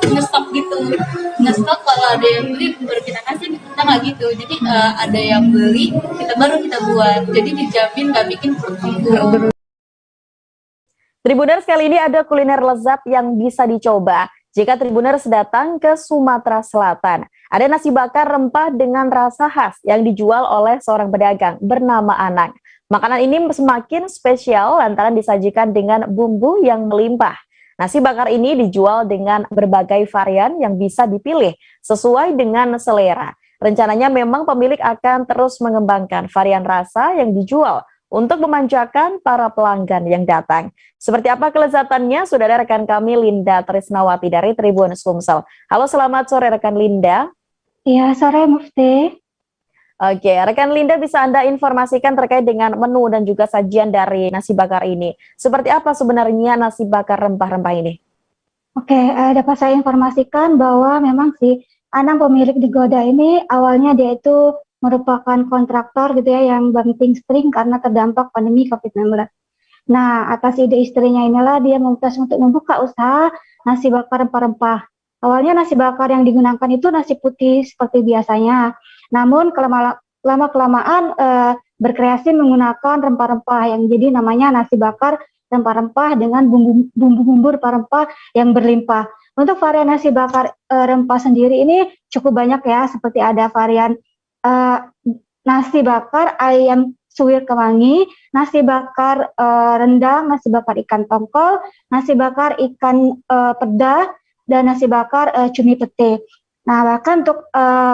ngestok gitu. Ngestok kalau ada yang beli baru kita kasih, kita nggak gitu. Jadi ada yang beli baru kita buat. Jadi dijamin nggak bikin perut kembung. Tribuners, kali ini ada kuliner lezat yang bisa dicoba jika Tribuners datang ke Sumatera Selatan. Ada nasi bakar rempah dengan rasa khas yang dijual oleh seorang pedagang bernama Anang. Makanan ini semakin spesial lantaran disajikan dengan bumbu yang melimpah. Nasi bakar ini dijual dengan berbagai varian yang bisa dipilih sesuai dengan selera. Rencananya memang pemilik akan terus mengembangkan varian rasa yang dijual untuk memanjakan para pelanggan yang datang. Seperti apa kelezatannya? Sudah ada rekan kami Linda Trisnawati dari Tribun Sumsel. Halo, selamat sore rekan Linda. Iya, sore Mufti. Oke, rekan Linda, bisa Anda informasikan terkait dengan menu dan juga sajian dari nasi bakar ini. Seperti apa sebenarnya nasi bakar rempah-rempah ini? Oke, dapat saya informasikan bahwa memang si Anang pemilik di Goda ini awalnya dia itu merupakan kontraktor gitu ya yang banting spring karena terdampak pandemi COVID-19. Nah, atas ide istrinya inilah dia memutus untuk membuka usaha nasi bakar rempah-rempah. Awalnya nasi bakar yang digunakan itu nasi putih seperti biasanya. Namun lama-kelamaan berkreasi menggunakan rempah-rempah yang jadi namanya nasi bakar rempah-rempah dengan bumbu-bumbu rempah-rempah yang berlimpah. Untuk varian nasi bakar rempah sendiri ini cukup banyak ya, seperti ada varian nasi bakar ayam suwir kemangi, nasi bakar rendang, nasi bakar ikan tongkol, nasi bakar ikan peda, dan nasi bakar cumi pete. Nah, bahkan untuk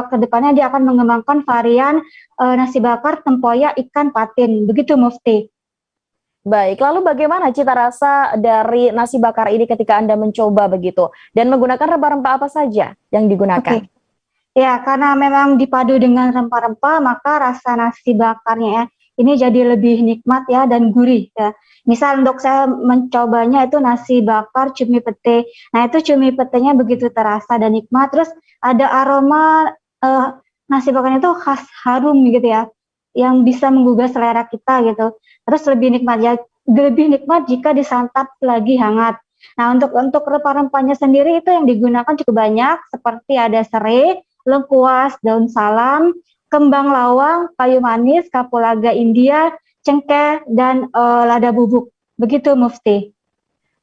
kedepannya dia akan mengembangkan varian nasi bakar tempoyak ikan patin. Begitu Mufti. Baik, lalu bagaimana cita rasa dari nasi bakar ini ketika Anda mencoba begitu? Dan menggunakan rempah-rempah apa saja yang digunakan? Oke. Ya, karena memang dipadu dengan rempah-rempah, maka rasa nasi bakarnya ya, ini jadi lebih nikmat ya dan gurih ya. Misal untuk saya mencobanya itu nasi bakar cumi pete. Nah, itu cumi petenya begitu terasa dan nikmat. Terus ada aroma nasi bakarnya itu khas harum gitu ya, yang bisa menggugah selera kita gitu. Terus lebih nikmat jika disantap lagi hangat. Nah, untuk rempah-rempahnya sendiri itu yang digunakan cukup banyak, seperti ada serai, lengkuas, daun salam, kembang lawang, kayu manis, kapulaga India, cengkeh, dan lada bubuk. Begitu Mufti.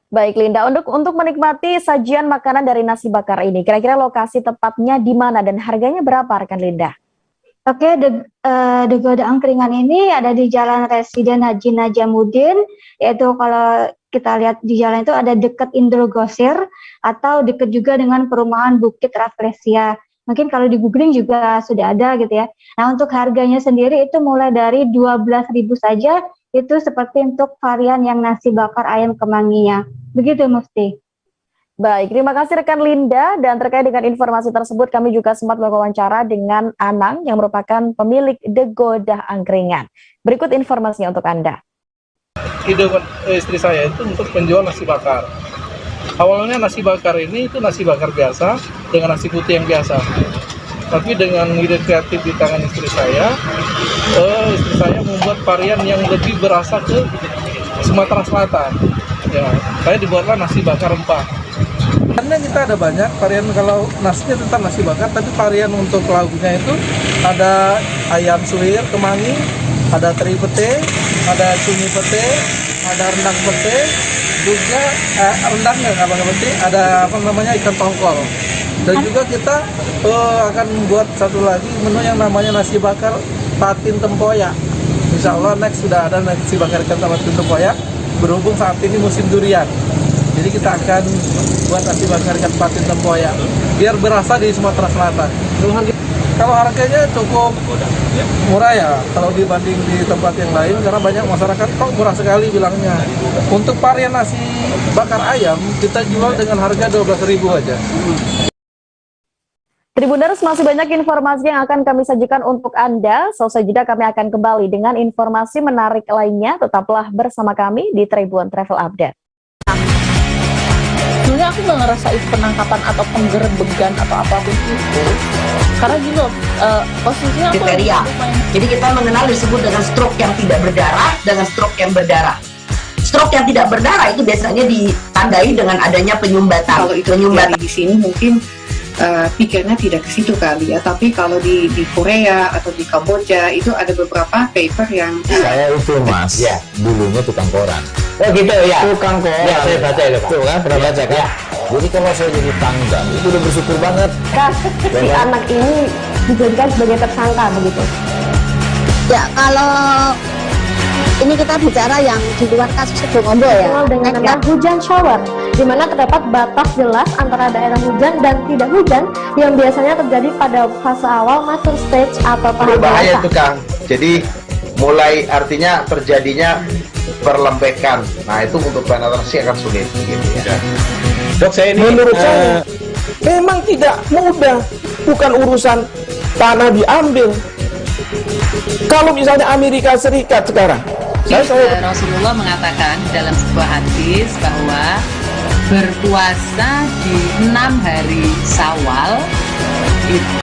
Baik Linda, untuk menikmati sajian makanan dari nasi bakar ini, kira-kira lokasi tepatnya di mana dan harganya berapa rekan Linda? Oke, The Goda Angkringan ini ada di Jalan Residen Haji Najamuddin, yaitu kalau kita lihat di jalan itu ada dekat Indrogosir atau dekat juga dengan perumahan Bukit Rafflesia. Mungkin kalau di googling juga sudah ada gitu ya. Nah, untuk harganya sendiri itu mulai dari 12.000 saja, itu seperti untuk varian yang nasi bakar ayam kemanginya. Begitu Mufti. Baik, terima kasih rekan Linda, dan terkait dengan informasi tersebut kami juga sempat berwawancara dengan Anang yang merupakan pemilik The Goda Angkringan. Berikut informasinya untuk Anda. Ide istri saya itu untuk penjual nasi bakar. Awalnya nasi bakar ini itu nasi bakar biasa dengan nasi putih yang biasa. Tapi dengan ide kreatif di tangan istri saya membuat varian yang lebih berasa ke Sumatera Selatan. Ya, saya dibuatlah nasi bakar rempah. Karena kita ada banyak varian, kalau nasinya tetap nasi bakar, tapi varian untuk lauknya itu ada ayam suwir, kemangi, ada teri pete, ada cumi pete, ada rendang pete, juga rendang ada ikan tongkol. Dan juga kita akan membuat satu lagi menu yang namanya nasi bakar patin tempoyak. Insya Allah next sudah ada nasi bakar ikan patin tempoyak, berhubung saat ini musim durian. Jadi kita akan buat nasi bakar ikan patin tempoyak biar berasa di Sumatera Selatan. Kalau harganya cukup murah ya kalau dibanding di tempat yang lain, karena banyak masyarakat kok murah sekali bilangnya. Untuk varian nasi bakar ayam kita jual dengan harga 12.000 aja. Tribuners, masih banyak informasi yang akan kami sajikan untuk Anda. Selesai jeda kami akan kembali dengan informasi menarik lainnya. Tetaplah bersama kami di Tribun Travel Update. Sebenarnya aku nggak ngerasain penangkapan atau penggerebegan atau apapun itu, karena gini loh, posisinya aku kriteria. Jadi kita mengenal disebut dengan stroke yang tidak berdarah dengan stroke yang berdarah. Stroke yang tidak berdarah itu biasanya ditandai dengan adanya penyumbatan. Kalau itu terjadi di sini mungkin pikirnya tidak ke situ kali ya, tapi kalau di Korea atau di Kamboja itu ada beberapa paper yang saya itu mas ya dulunya tukang koran. Oh gitu ya, Tukang koran ya saya baca itu Pak. Tuh kan pernah baca kan Ya. Jadi kalau saya jadi tanggang itu udah bersyukur banget. Si anak ini dijadikan sebagai tersangka begitu. Ya, kalau ini kita bicara yang di luar kasus Bongombo ya. Dengan nama hujan shower, di mana terdapat batas jelas antara daerah hujan dan tidak hujan yang biasanya terjadi pada fase awal mature stage atau tahap Berbahaya dewasa. itu Kang. Jadi mulai artinya terjadinya perlembekan. Nah itu untuk penetrasi akan sulit gitu ya. Dok saya ini Menurut saya memang tidak mudah, bukan urusan tanah diambil. Kalau misalnya Amerika Serikat sekarang, Rasulullah mengatakan dalam sebuah hadis bahwa berpuasa di 6 hari Syawal itu.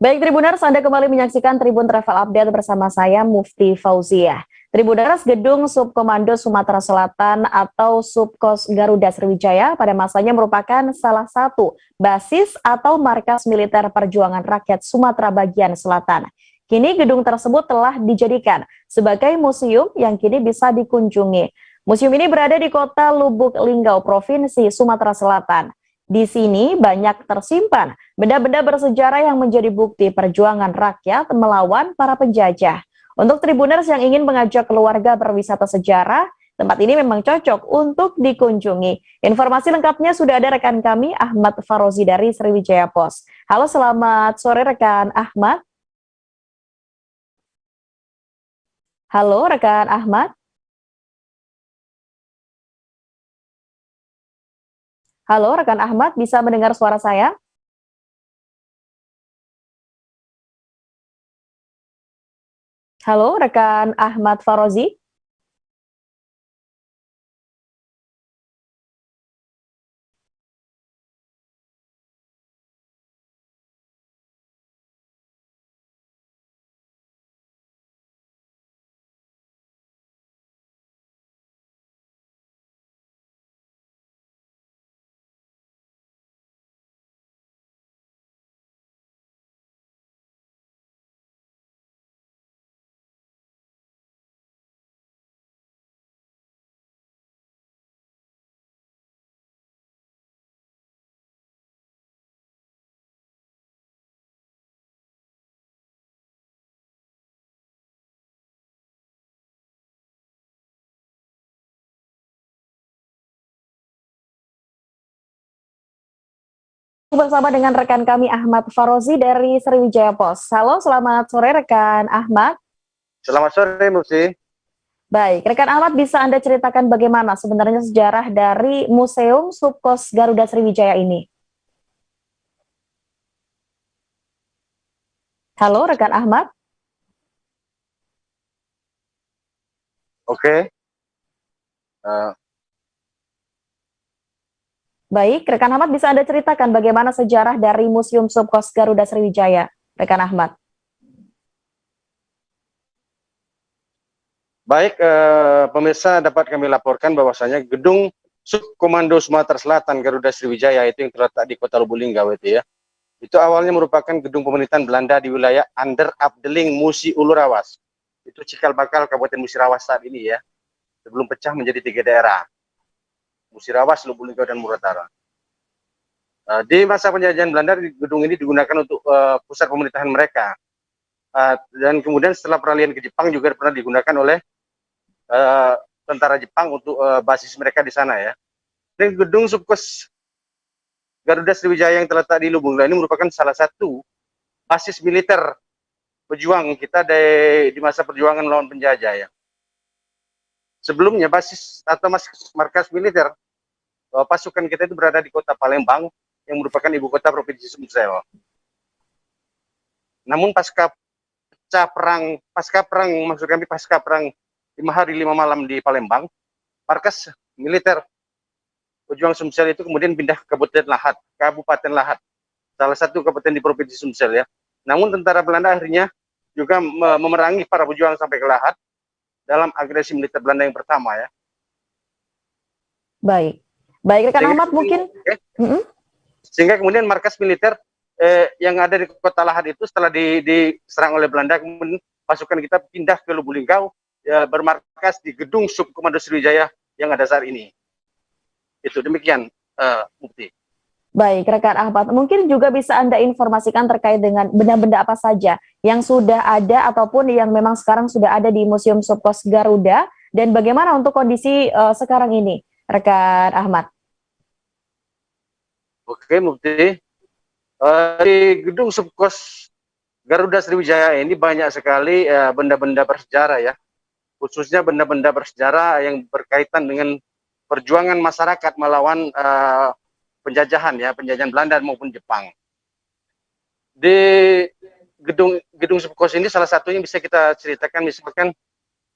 Baik Tribuners, Anda kembali menyaksikan Tribun Travel Update bersama saya Mufti Fauzia. Tribuners, Gedung Subkomando Sumatera Selatan atau Subkos Garuda Sriwijaya pada masanya merupakan salah satu basis atau markas militer perjuangan rakyat Sumatera bagian selatan. Kini gedung tersebut telah dijadikan sebagai museum yang kini bisa dikunjungi. Museum ini berada di kota Lubuk Linggau, Provinsi Sumatera Selatan. Di sini banyak tersimpan benda-benda bersejarah yang menjadi bukti perjuangan rakyat melawan para penjajah. Untuk Tribuners yang ingin mengajak keluarga berwisata sejarah, Tempat ini memang cocok untuk dikunjungi. Informasi lengkapnya sudah ada rekan kami Ahmad Farozi dari Sriwijaya Pos. Halo, selamat sore rekan Ahmad. Halo rekan Ahmad. Halo rekan Ahmad, bisa mendengar suara saya? Halo rekan Ahmad Farozi. Bersama dengan rekan kami Ahmad Farozi dari Sriwijaya Pos. Halo, selamat sore rekan Ahmad. Selamat sore, Mufti. Baik, rekan Ahmad, bisa Anda ceritakan bagaimana sebenarnya sejarah dari Museum Subkos Garuda Sriwijaya ini? Halo, rekan Ahmad. Oke. Baik, rekan Ahmad, bisa Anda ceritakan bagaimana sejarah dari Museum Subkos Garuda Sriwijaya, rekan Ahmad? Baik, pemirsa, dapat kami laporkan bahwasanya gedung Subkomando Sumatera Selatan Garuda Sriwijaya itu yang terletak di Kota Lubuk-Linggau itu ya. Itu awalnya merupakan gedung pemerintahan Belanda di wilayah Ander Abdeling Musi Ulurawas. Itu cikal bakal Kabupaten Musirawas saat ini ya. Sebelum pecah menjadi 3 daerah. Musirawas, Lubuk-Linggau, dan Muratara. Di masa penjajahan Belanda, gedung ini digunakan untuk pusat pemerintahan mereka. Dan kemudian setelah peralihan ke Jepang juga pernah digunakan oleh tentara Jepang untuk basis mereka di sana ya. Dan gedung Subkos Garuda Sriwijaya yang terletak di Lubuk-Linggau ini merupakan salah satu basis militer pejuang kita di masa perjuangan melawan penjajah ya. Sebelumnya basis atau markas militer pasukan kita itu berada di kota Palembang yang merupakan ibu kota Provinsi Sumsel. Namun pasca perang maksud kami pasca perang 5 hari 5 malam di Palembang, markas militer pejuang Sumsel itu kemudian pindah ke Kabupaten Lahat, salah satu kabupaten di Provinsi Sumsel ya. Namun tentara Belanda akhirnya juga memerangi para pejuang sampai ke Lahat dalam agresi militer Belanda yang pertama ya. Baik, rekan Ahmad mungkin. Sehingga kemudian markas militer yang ada di Kota Lahat itu setelah diserang oleh Belanda, kemudian pasukan kita pindah ke Lubuk-Linggau ya, bermarkas di gedung Subkomando Sriwijaya yang ada saat ini. Itu demikian, Mufti. Baik, rekan Ahmad, mungkin juga bisa Anda informasikan terkait dengan benda-benda apa saja yang sudah ada ataupun yang memang sekarang sudah ada di Museum Subkos Garuda, dan bagaimana untuk kondisi sekarang ini, rekan Ahmad? Oke, Mufti. Di gedung Subkos Garuda Sriwijaya ini banyak sekali benda-benda bersejarah ya, khususnya benda-benda bersejarah yang berkaitan dengan perjuangan masyarakat melawan penjajahan Belanda maupun Jepang. Di gedung Subkos ini salah satunya bisa kita ceritakan, misalkan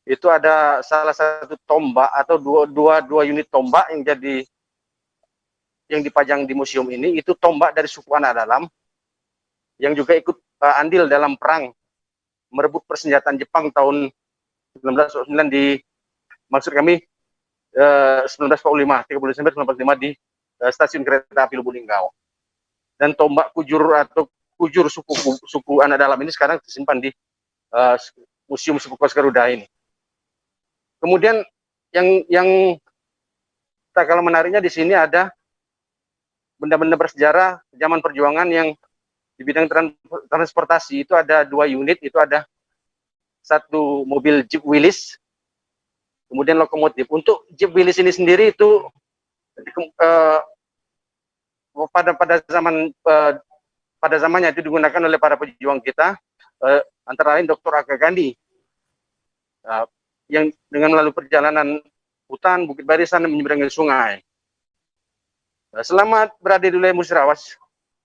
itu ada salah satu tombak atau dua unit tombak yang dipajang di museum ini. Itu tombak dari suku Anak Dalam yang juga ikut andil dalam perang merebut persenjataan Jepang tahun 1909 maksud kami 1945, 30 Desember 1945 di stasiun kereta api Lubuk-Linggau. Dan tombak kujur suku Anak Dalam ini sekarang disimpan di Museum Subkos Garuda ini. Kemudian yang tak kalah menariknya di sini ada benda-benda bersejarah zaman perjuangan yang di bidang transportasi. Itu ada 2 unit, itu ada 1 mobil Jeep Willys kemudian lokomotif. Untuk jeep Willys ini sendiri itu pada zamannya itu digunakan oleh para pejuang kita, antara lain Dr. Aka Gandhi, yang dengan melalui perjalanan hutan, bukit barisan, dan menyeberangi sungai. Selama berada di wilayah Musirawas,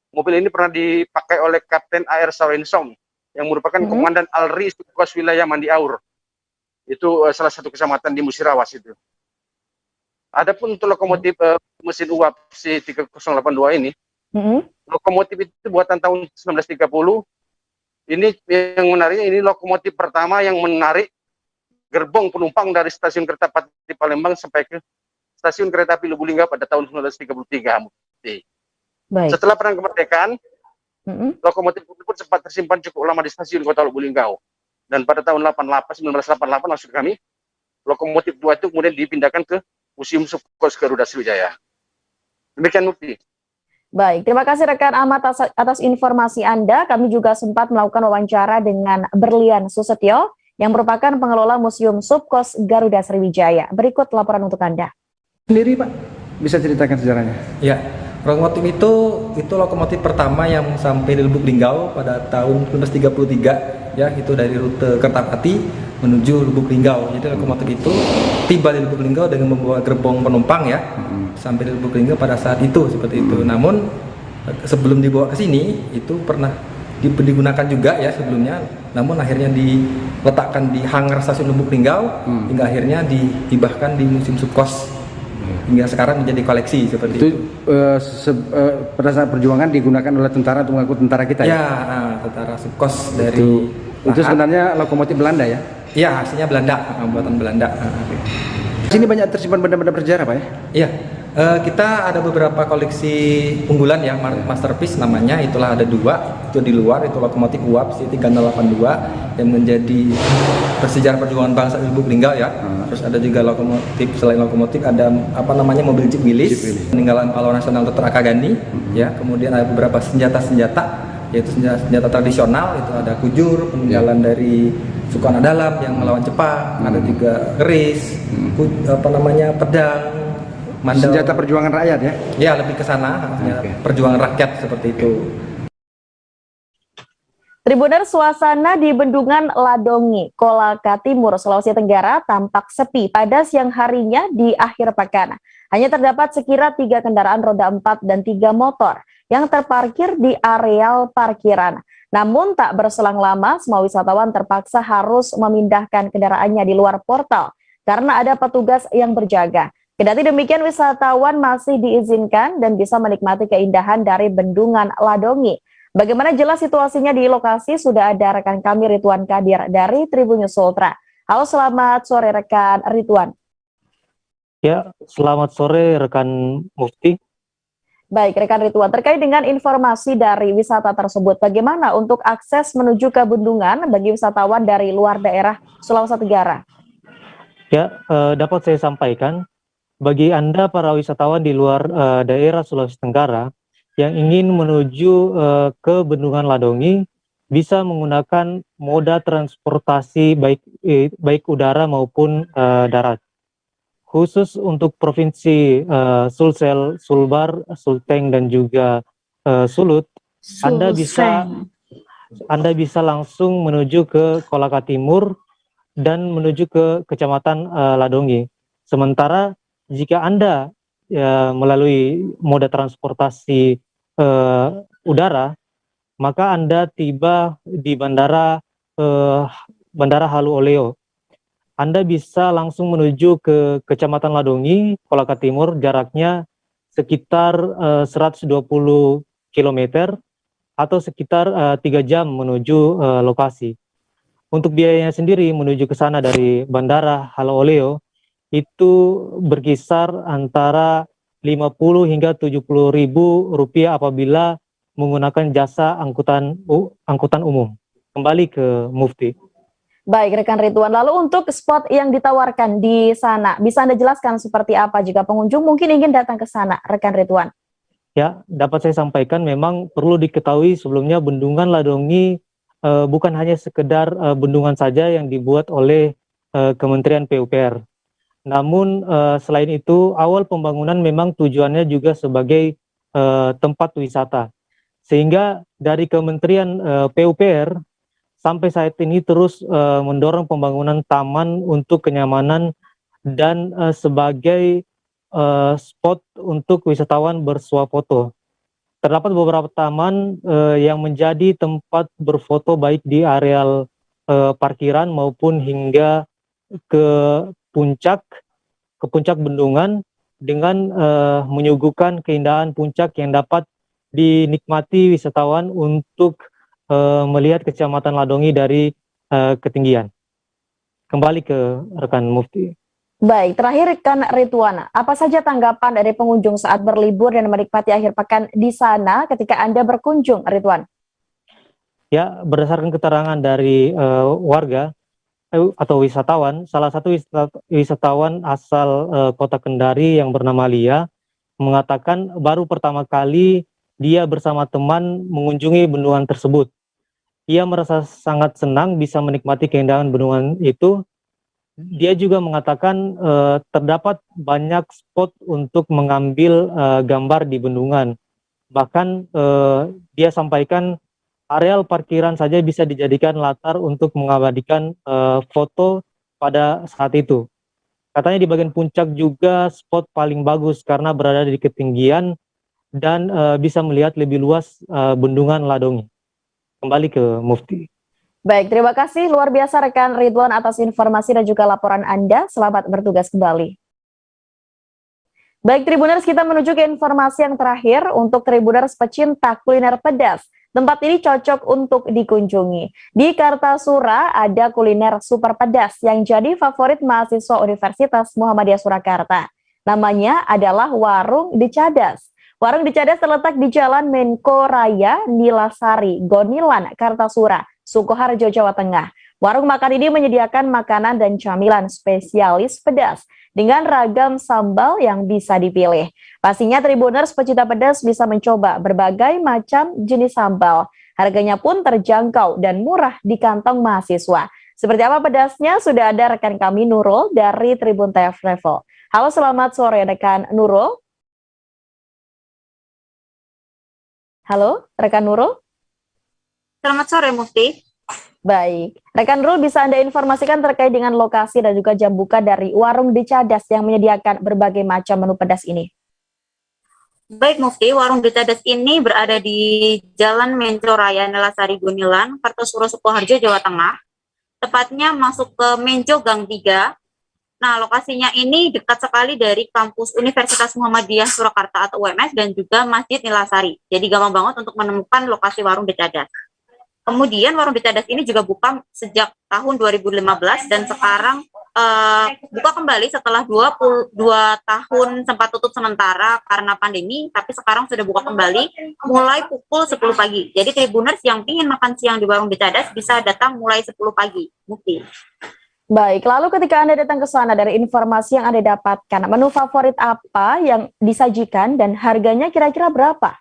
mobil ini pernah dipakai oleh Kapten A.R. Sawensom, yang merupakan komandan Alri Subkos wilayah Mandi Aur. Itu salah satu kecamatan di Musirawas itu. Adapun untuk lokomotif mesin uap C3082 ini, lokomotif itu buatan tahun 1930. Ini yang menariknya, ini lokomotif pertama yang menarik gerbong penumpang dari stasiun kereta api Palembang sampai ke stasiun kereta api Lubulingga pada tahun 1933. Baik. Setelah perang kemerdekaan, lokomotif tersebut sempat tersimpan cukup lama di stasiun kota Lubulingga. Dan pada tahun 1988 maksud kami, lokomotif 2 itu kemudian dipindahkan ke Museum Subkos Garuda Sriwijaya. Demikian Mufti. Baik, terima kasih rekan Ahmad atas informasi Anda. Kami juga sempat melakukan wawancara dengan Berlian Susetyo yang merupakan pengelola Museum Subkos Garuda Sriwijaya. Berikut laporan untuk Anda. Sendiri Pak, bisa ceritakan sejarahnya? Ya, lokomotif itu lokomotif pertama yang sampai di Lubuk Linggau pada tahun 1933. Ya, itu dari rute Kertapati menuju Lubuk Linggau. Jadi lokomotif itu tiba di Lubuk Linggau dengan membawa gerbong penumpang ya, sampai di Lubuk Linggau pada saat itu seperti itu. Namun sebelum dibawa ke sini itu pernah digunakan juga ya sebelumnya. Namun akhirnya diletakkan di hangar stasiun Lubuk Linggau hingga akhirnya dihibahkan di Museum Subkos. Hingga sekarang menjadi koleksi seperti itu. Pada saat perjuangan digunakan oleh tentara untuk mengangkut tentara kita ya? Ya, tentara Subkos dari itu sebenarnya lokomotif Belanda ya? Iya, aslinya Belanda, buatan Belanda. Di sini banyak tersimpan benda-benda bersejarah Pak ya? Iya, kita ada beberapa koleksi unggulan ya, masterpiece namanya, itulah ada 2, itu di luar, itu lokomotif uap C3082 yang menjadi bersejarah perjuangan bangsa di Lubuk Linggau ya. Terus ada juga lokomotif, selain lokomotif ada mobil jeep Willys, peninggalan pahlawan nasional Dr. Aka Gandhi ya. Kemudian ada beberapa senjata-senjata, yaitu senjata tradisional, itu ada kujur, peninggalan dari Sukarno Dalam yang melawan Jepang, ada juga keris, pedang, mandau. Senjata perjuangan rakyat ya? Ya, lebih ke sana, perjuangan rakyat seperti itu. Tribuners, suasana di Bendungan Ladongi, Kolaka Timur, Sulawesi Tenggara tampak sepi pada siang harinya di akhir pekan. Hanya terdapat sekira 3 kendaraan roda 4 dan 3 motor yang terparkir di areal parkiran. Namun tak berselang lama, semua wisatawan terpaksa harus memindahkan kendaraannya di luar portal karena ada petugas yang berjaga. Kendati demikian, wisatawan masih diizinkan dan bisa menikmati keindahan dari Bendungan Ladongi. Bagaimana jelas situasinya di lokasi, sudah ada rekan kami Ridwan Kadir dari Tribun News Ultra. Halo, selamat sore rekan Ridwan. Ya, selamat sore rekan Mufti. Baik, rekan Ridwan, terkait dengan informasi dari wisata tersebut, bagaimana untuk akses menuju ke Bendungan bagi wisatawan dari luar daerah Sulawesi Tenggara? Ya, dapat saya sampaikan, bagi Anda para wisatawan di luar daerah Sulawesi Tenggara yang ingin menuju ke Bendungan Ladongi, bisa menggunakan moda transportasi baik udara maupun darat. Khusus untuk provinsi Sulsel, Sulbar, Sulteng dan juga Sulut, Anda bisa langsung menuju ke Kolaka Timur dan menuju ke Kecamatan Ladongi. Sementara jika Anda melalui moda transportasi udara, maka Anda tiba di Bandara Halu Oleo. Anda bisa langsung menuju ke Kecamatan Ladongi, Kolaka Timur, jaraknya sekitar 120 km atau sekitar 3 jam menuju lokasi. Untuk biayanya sendiri menuju ke sana dari Bandara Halu Oleo itu berkisar antara 50 hingga 70 ribu rupiah apabila menggunakan jasa angkutan umum. Kembali ke Mufti. Baik, rekan Ridwan. Lalu untuk spot yang ditawarkan di sana, bisa Anda jelaskan seperti apa jika pengunjung mungkin ingin datang ke sana, rekan Ridwan? Ya, dapat saya sampaikan memang perlu diketahui sebelumnya Bendungan Ladongi bukan hanya sekedar bendungan saja yang dibuat oleh Kementerian PUPR. Namun selain itu, awal pembangunan memang tujuannya juga sebagai tempat wisata. Sehingga dari Kementerian PUPR sampai saat ini terus mendorong pembangunan taman untuk kenyamanan dan sebagai spot untuk wisatawan bersuah foto. Terdapat beberapa taman yang menjadi tempat berfoto baik di areal parkiran maupun hingga ke puncak bendungan dengan menyuguhkan keindahan puncak yang dapat dinikmati wisatawan untuk melihat Kecamatan Ladongi dari ketinggian. Kembali ke rekan Mufti. Baik, terakhir rekan Ridwan, apa saja tanggapan dari pengunjung saat berlibur dan menikmati akhir pekan di sana ketika Anda berkunjung, Ridwan? Ya, berdasarkan keterangan dari warga atau wisatawan, salah satu wisatawan asal kota Kendari yang bernama Lia mengatakan baru pertama kali dia bersama teman mengunjungi bendungan tersebut. Ia merasa sangat senang bisa menikmati keindahan bendungan itu. Dia juga mengatakan terdapat banyak spot untuk mengambil gambar di bendungan. Bahkan dia sampaikan areal parkiran saja bisa dijadikan latar untuk mengabadikan foto pada saat itu. Katanya di bagian puncak juga spot paling bagus karena berada di ketinggian dan bisa melihat lebih luas bendungan Ladongi. Kembali ke Mufti. Baik, terima kasih luar biasa rekan Ridwan atas informasi dan juga laporan Anda. Selamat bertugas kembali. Baik Tribuners, kita menuju ke informasi yang terakhir untuk Tribuners pecinta kuliner pedas. Tempat ini cocok untuk dikunjungi. Di Kartasura ada kuliner super pedas yang jadi favorit mahasiswa Universitas Muhammadiyah Surakarta. Namanya adalah Warung Dicadas. Warung Dicadas terletak di Jalan Menko Raya Nilasari, Gonilan, Kartasura, Sukoharjo, Jawa Tengah. Warung makan ini menyediakan makanan dan camilan spesialis pedas dengan ragam sambal yang bisa dipilih. Pastinya Tribuners pecinta pedas bisa mencoba berbagai macam jenis sambal. Harganya pun terjangkau dan murah di kantong mahasiswa. Seperti apa pedasnya? Sudah ada rekan kami Nurul dari Tribun TF Travel. Halo, selamat sore rekan Nurul. Halo, rekan Nurul. Selamat sore, Mufti. Baik, rekan Nurul bisa Anda informasikan terkait dengan lokasi dan juga jam buka dari Warung Dicadas yang menyediakan berbagai macam menu pedas ini. Baik, Mufti, Warung Dicadas ini berada di Jalan Menco Raya Nilasari Gunilan, Kartosuro, Sukoharjo, Jawa Tengah. Tepatnya masuk ke Menco Gang 3. Nah, lokasinya ini dekat sekali dari kampus Universitas Muhammadiyah Surakarta atau UMS dan juga Masjid Nilasari. Jadi gampang banget untuk menemukan lokasi Warung Dicadas. Kemudian Warung Dicadas ini juga buka sejak tahun 2015 dan sekarang buka kembali setelah 22 tahun sempat tutup sementara karena pandemi, tapi sekarang sudah buka kembali mulai pukul 10 pagi. Jadi Tribuners yang ingin makan siang di Warung Dicadas bisa datang mulai 10 pagi. Mufti. Baik, lalu ketika Anda datang ke sana dari informasi yang Anda dapatkan, menu favorit apa yang disajikan dan harganya kira-kira berapa?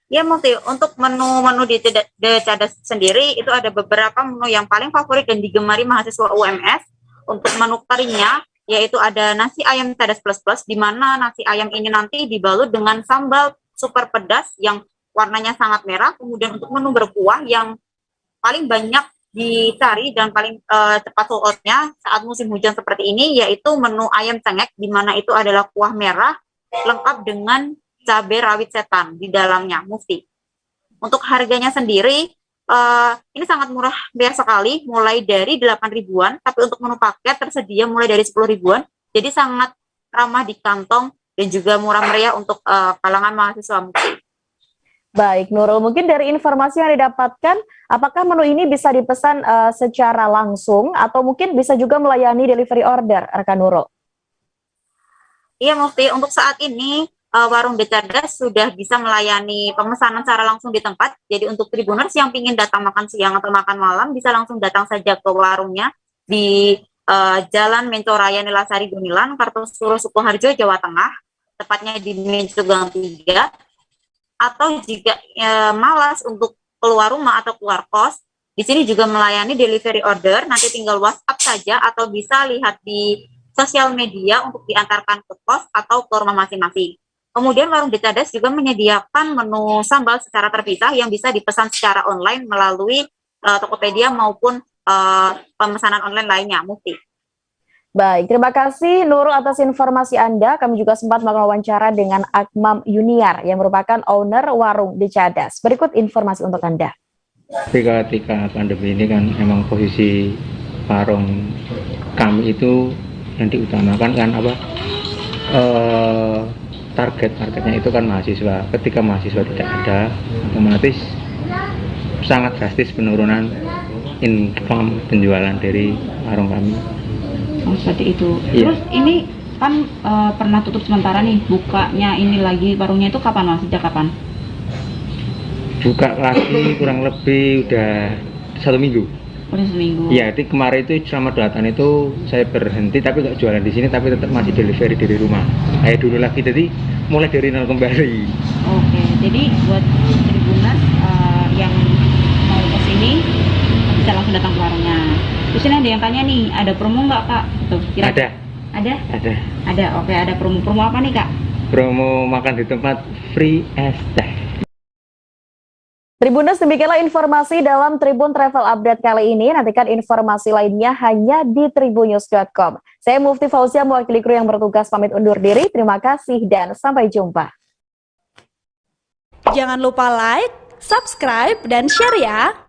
Ya, Mufti, untuk menu-menu di Dicadas sendiri itu ada beberapa menu yang paling favorit dan digemari mahasiswa UMS. Untuk menu karinya yaitu ada nasi ayam Cadas plus plus, di mana nasi ayam ini nanti dibalut dengan sambal super pedas yang warnanya sangat merah. Kemudian untuk menu berkuah yang paling banyak dicari dan paling cepat sold out-nya saat musim hujan seperti ini yaitu menu ayam cengek, di mana itu adalah kuah merah lengkap dengan cabai rawit setan di dalamnya, Mufti. Untuk harganya sendiri ini sangat murah bayar sekali, mulai dari 8 ribuan, tapi untuk menu paket tersedia mulai dari 10 ribuan, jadi sangat ramah di kantong dan juga murah meriah untuk kalangan mahasiswa, Mufti. Baik, Nurul, mungkin dari informasi yang didapatkan, apakah menu ini bisa dipesan secara langsung atau mungkin bisa juga melayani delivery order, rekan Nurul? Iya, Mufti, untuk saat ini Warung Dicadas sudah bisa melayani pemesanan secara langsung di tempat. Jadi untuk Tribuners yang ingin datang makan siang atau makan malam bisa langsung datang saja ke warungnya di Jalan Menco Raya Nilasari Gunilan, Kartosuro, Sukoharjo, Jawa Tengah, tepatnya di Menco Gang 3. Atau jika malas untuk keluar rumah atau keluar kos, Di sini juga melayani delivery order, nanti tinggal WhatsApp saja atau bisa lihat di sosial media untuk diantarkan ke pos atau ke rumah masing-masing. Kemudian warung Decadas juga menyediakan menu sambal secara terpisah yang bisa dipesan secara online melalui Tokopedia maupun pemesanan online lainnya, Mufti. Baik, terima kasih Nurul atas informasi Anda. Kami juga sempat melakukan wawancara dengan Akmam Yuniar yang merupakan owner warung Decadas. Berikut informasi untuk Anda. Ketika pandemi ini kan emang posisi warung kami itu yang diutamakan kan apa targetnya itu kan mahasiswa. Ketika mahasiswa tidak ada, otomatis sangat drastis penurunan income penjualan dari warung kami. Oh, seperti itu. Iya. Terus ini kan pernah tutup sementara nih, bukanya ini lagi warungnya itu kapan Mas? Sejak kapan? Buka lagi kurang lebih udah 1 minggu. Udah seminggu. Iya, jadi kemarin itu selama 2 tahun itu saya berhenti tapi nggak jualan di sini, tapi tetap masih delivery dari rumah. Kayak dulu lagi, jadi mulai dari nol kembali. Oke, jadi buat Tribuners yang mau ke sini bisa langsung datang ke warungnya. Terus ini ada yang tanya nih, ada promo nggak Kak? Tuh, Ada. Ada? Ada. Ada. Oke, ada promo apa nih Kak? Promo makan di tempat free es teh. Tribuners, demikianlah informasi dalam Tribun Travel Update kali ini. Nantikan informasi lainnya hanya di tribunnews.com. Saya Mufti Fauzia, mewakili kru yang bertugas pamit undur diri. Terima kasih dan sampai jumpa. Jangan lupa like, subscribe, dan share ya.